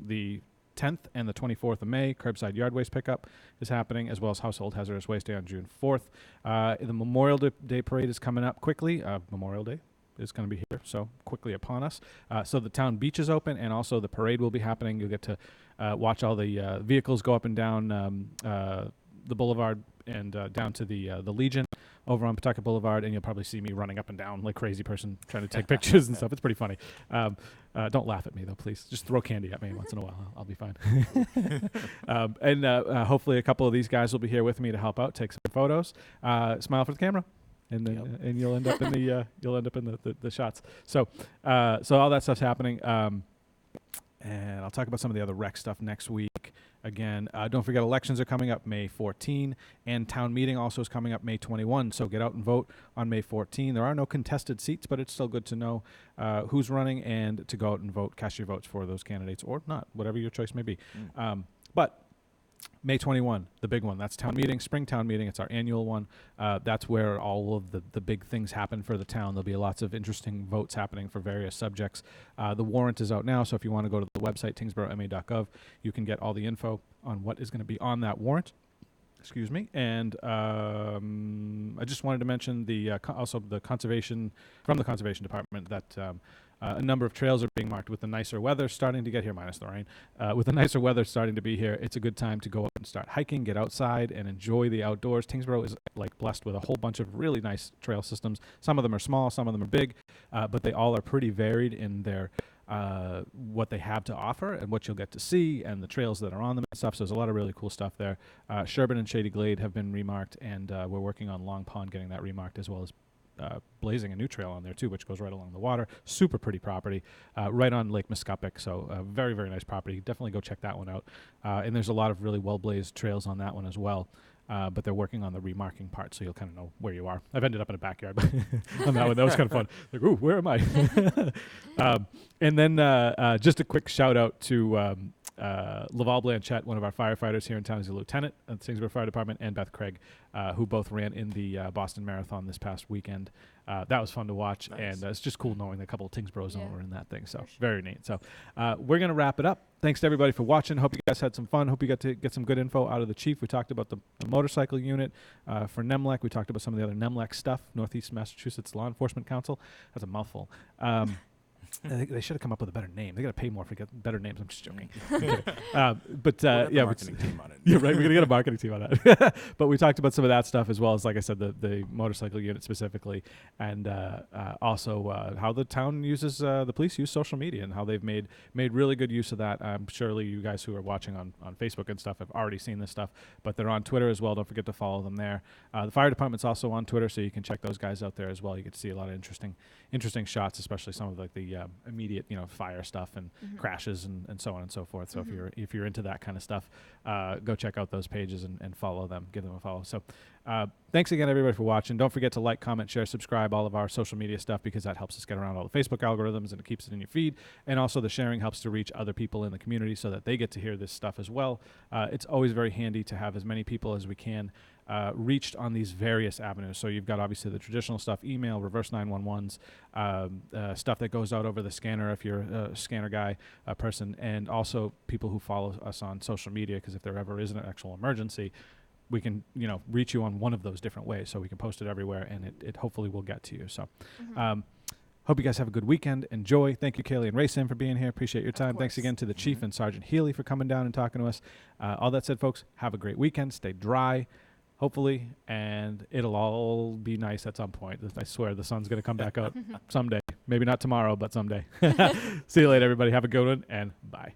the 10th and the 24th of May, curbside yard waste pickup is happening, as well as household hazardous waste day on June 4th. The Memorial Day parade is coming up quickly. Memorial Day is going to be here, so quickly upon us. So the town beach is open, and also the parade will be happening. You'll get to watch all the vehicles go up and down the boulevard and down to the Legion over on Pawtucket Boulevard, and you'll probably see me running up and down like crazy person trying to take pictures and stuff. It's pretty funny. Don't laugh at me, though, please. Just throw candy at me once in a while. I'll be fine. And hopefully a couple of these guys will be here with me to help out, take some photos, smile for the camera, and then and you'll end up in the shots. So all that stuff's happening. And I'll talk about some of the other rec stuff next week. Again, don't forget elections are coming up May 14, and town meeting also is coming up May 21. So get out and vote on May 14. There are no contested seats, but it's still good to know who's running and to go out and vote, cast your votes for those candidates or not, whatever your choice may be. But May 21, the big one. That's town meeting, spring town meeting. It's our annual one. That's where all of the big things happen for the town. There'll be lots of interesting votes happening for various subjects. The warrant is out now, so if you want to go to the website, tyngsboroughma.gov, you can get all the info on what is going to be on that warrant. Excuse me. And I just wanted to mention also the conservation, from the Conservation Department, that a number of trails are being marked with the nicer weather starting to get here, minus the rain. With the nicer weather starting to be here, it's a good time to go up and start hiking, get outside, and enjoy the outdoors. Tyngsborough is blessed with a whole bunch of really nice trail systems. Some of them are small, some of them are big, but they all are pretty varied in their what they have to offer and what you'll get to see and the trails that are on them and stuff. So there's a lot of really cool stuff there. Sherburne and Shady Glade have been remarked, and we're working on Long Pond getting that remarked, as well as blazing a new trail on there too, which goes right along the water. Super pretty property, right on Lake Muscoppic. So very, very nice property. Definitely go check that one out. And there's a lot of really well-blazed trails on that one as well. But they're working on the remarking part, so you'll kind of know where you are. I've ended up in a backyard on that one. That was kind of fun. Like, ooh, where am I? And then just a quick shout out to Laval Blanchette, one of our firefighters here in town. He's a lieutenant at the Tyngsborough Fire Department, and Beth Craig, who both ran in the Boston Marathon this past weekend. That was fun to watch, Nice. and it's just cool knowing that a couple of Tyngsboroughs Yeah. were in that thing. So For sure. very neat. So we're going to wrap it up. Thanks to everybody for watching. Hope you guys had some fun. Hope you got to get some good info out of the chief. We talked about the motorcycle unit for NEMLEC. We talked about some of the other NEMLEC stuff, Northeast Massachusetts Law Enforcement Council. That's a mouthful. They should have come up with a better name. They got to pay more for get better names. I'm just joking. But We'll get the yeah, marketing team on it. yeah, right. We're gonna get a marketing team on that. But we talked about some of that stuff as well as, like I said, the motorcycle unit specifically, and also how the town uses the police use social media and how they've made really good use of that. Surely you guys who are watching on Facebook and stuff have already seen this stuff, but they're on Twitter as well. Don't forget to follow them there. The fire department's also on Twitter, so you can check those guys out there as well. You get to see a lot of interesting shots, especially some of like the immediate fire stuff and crashes and so on and so forth. So if you're into that kind of stuff, go check out those pages and follow them, give them a follow. So thanks again everybody for watching. Don't forget to like, comment, share, subscribe, all of our social media stuff, because that helps us get around all the Facebook algorithms and it keeps it in your feed. And also the sharing helps to reach other people in the community so that they get to hear this stuff as well. It's always very handy to have as many people as we can reached on these various avenues. So you've got obviously the traditional stuff, email, reverse 911s, stuff that goes out over the scanner if you're a scanner guy, person, and also people who follow us on social media, because if there ever is an actual emergency, we can reach you on one of those different ways. So we can post it everywhere, and it hopefully will get to you. So hope you guys have a good weekend. Enjoy. Thank you, Kaylee and Rayson, for being here. Appreciate your time. Thanks again to the Chief and Sergeant Healey for coming down and talking to us. All that said, folks, have a great weekend. Stay dry, hopefully, and it'll all be nice at some point. I swear the sun's going to come back out someday. Maybe not tomorrow, but someday. See you later, everybody. Have a good one, and bye.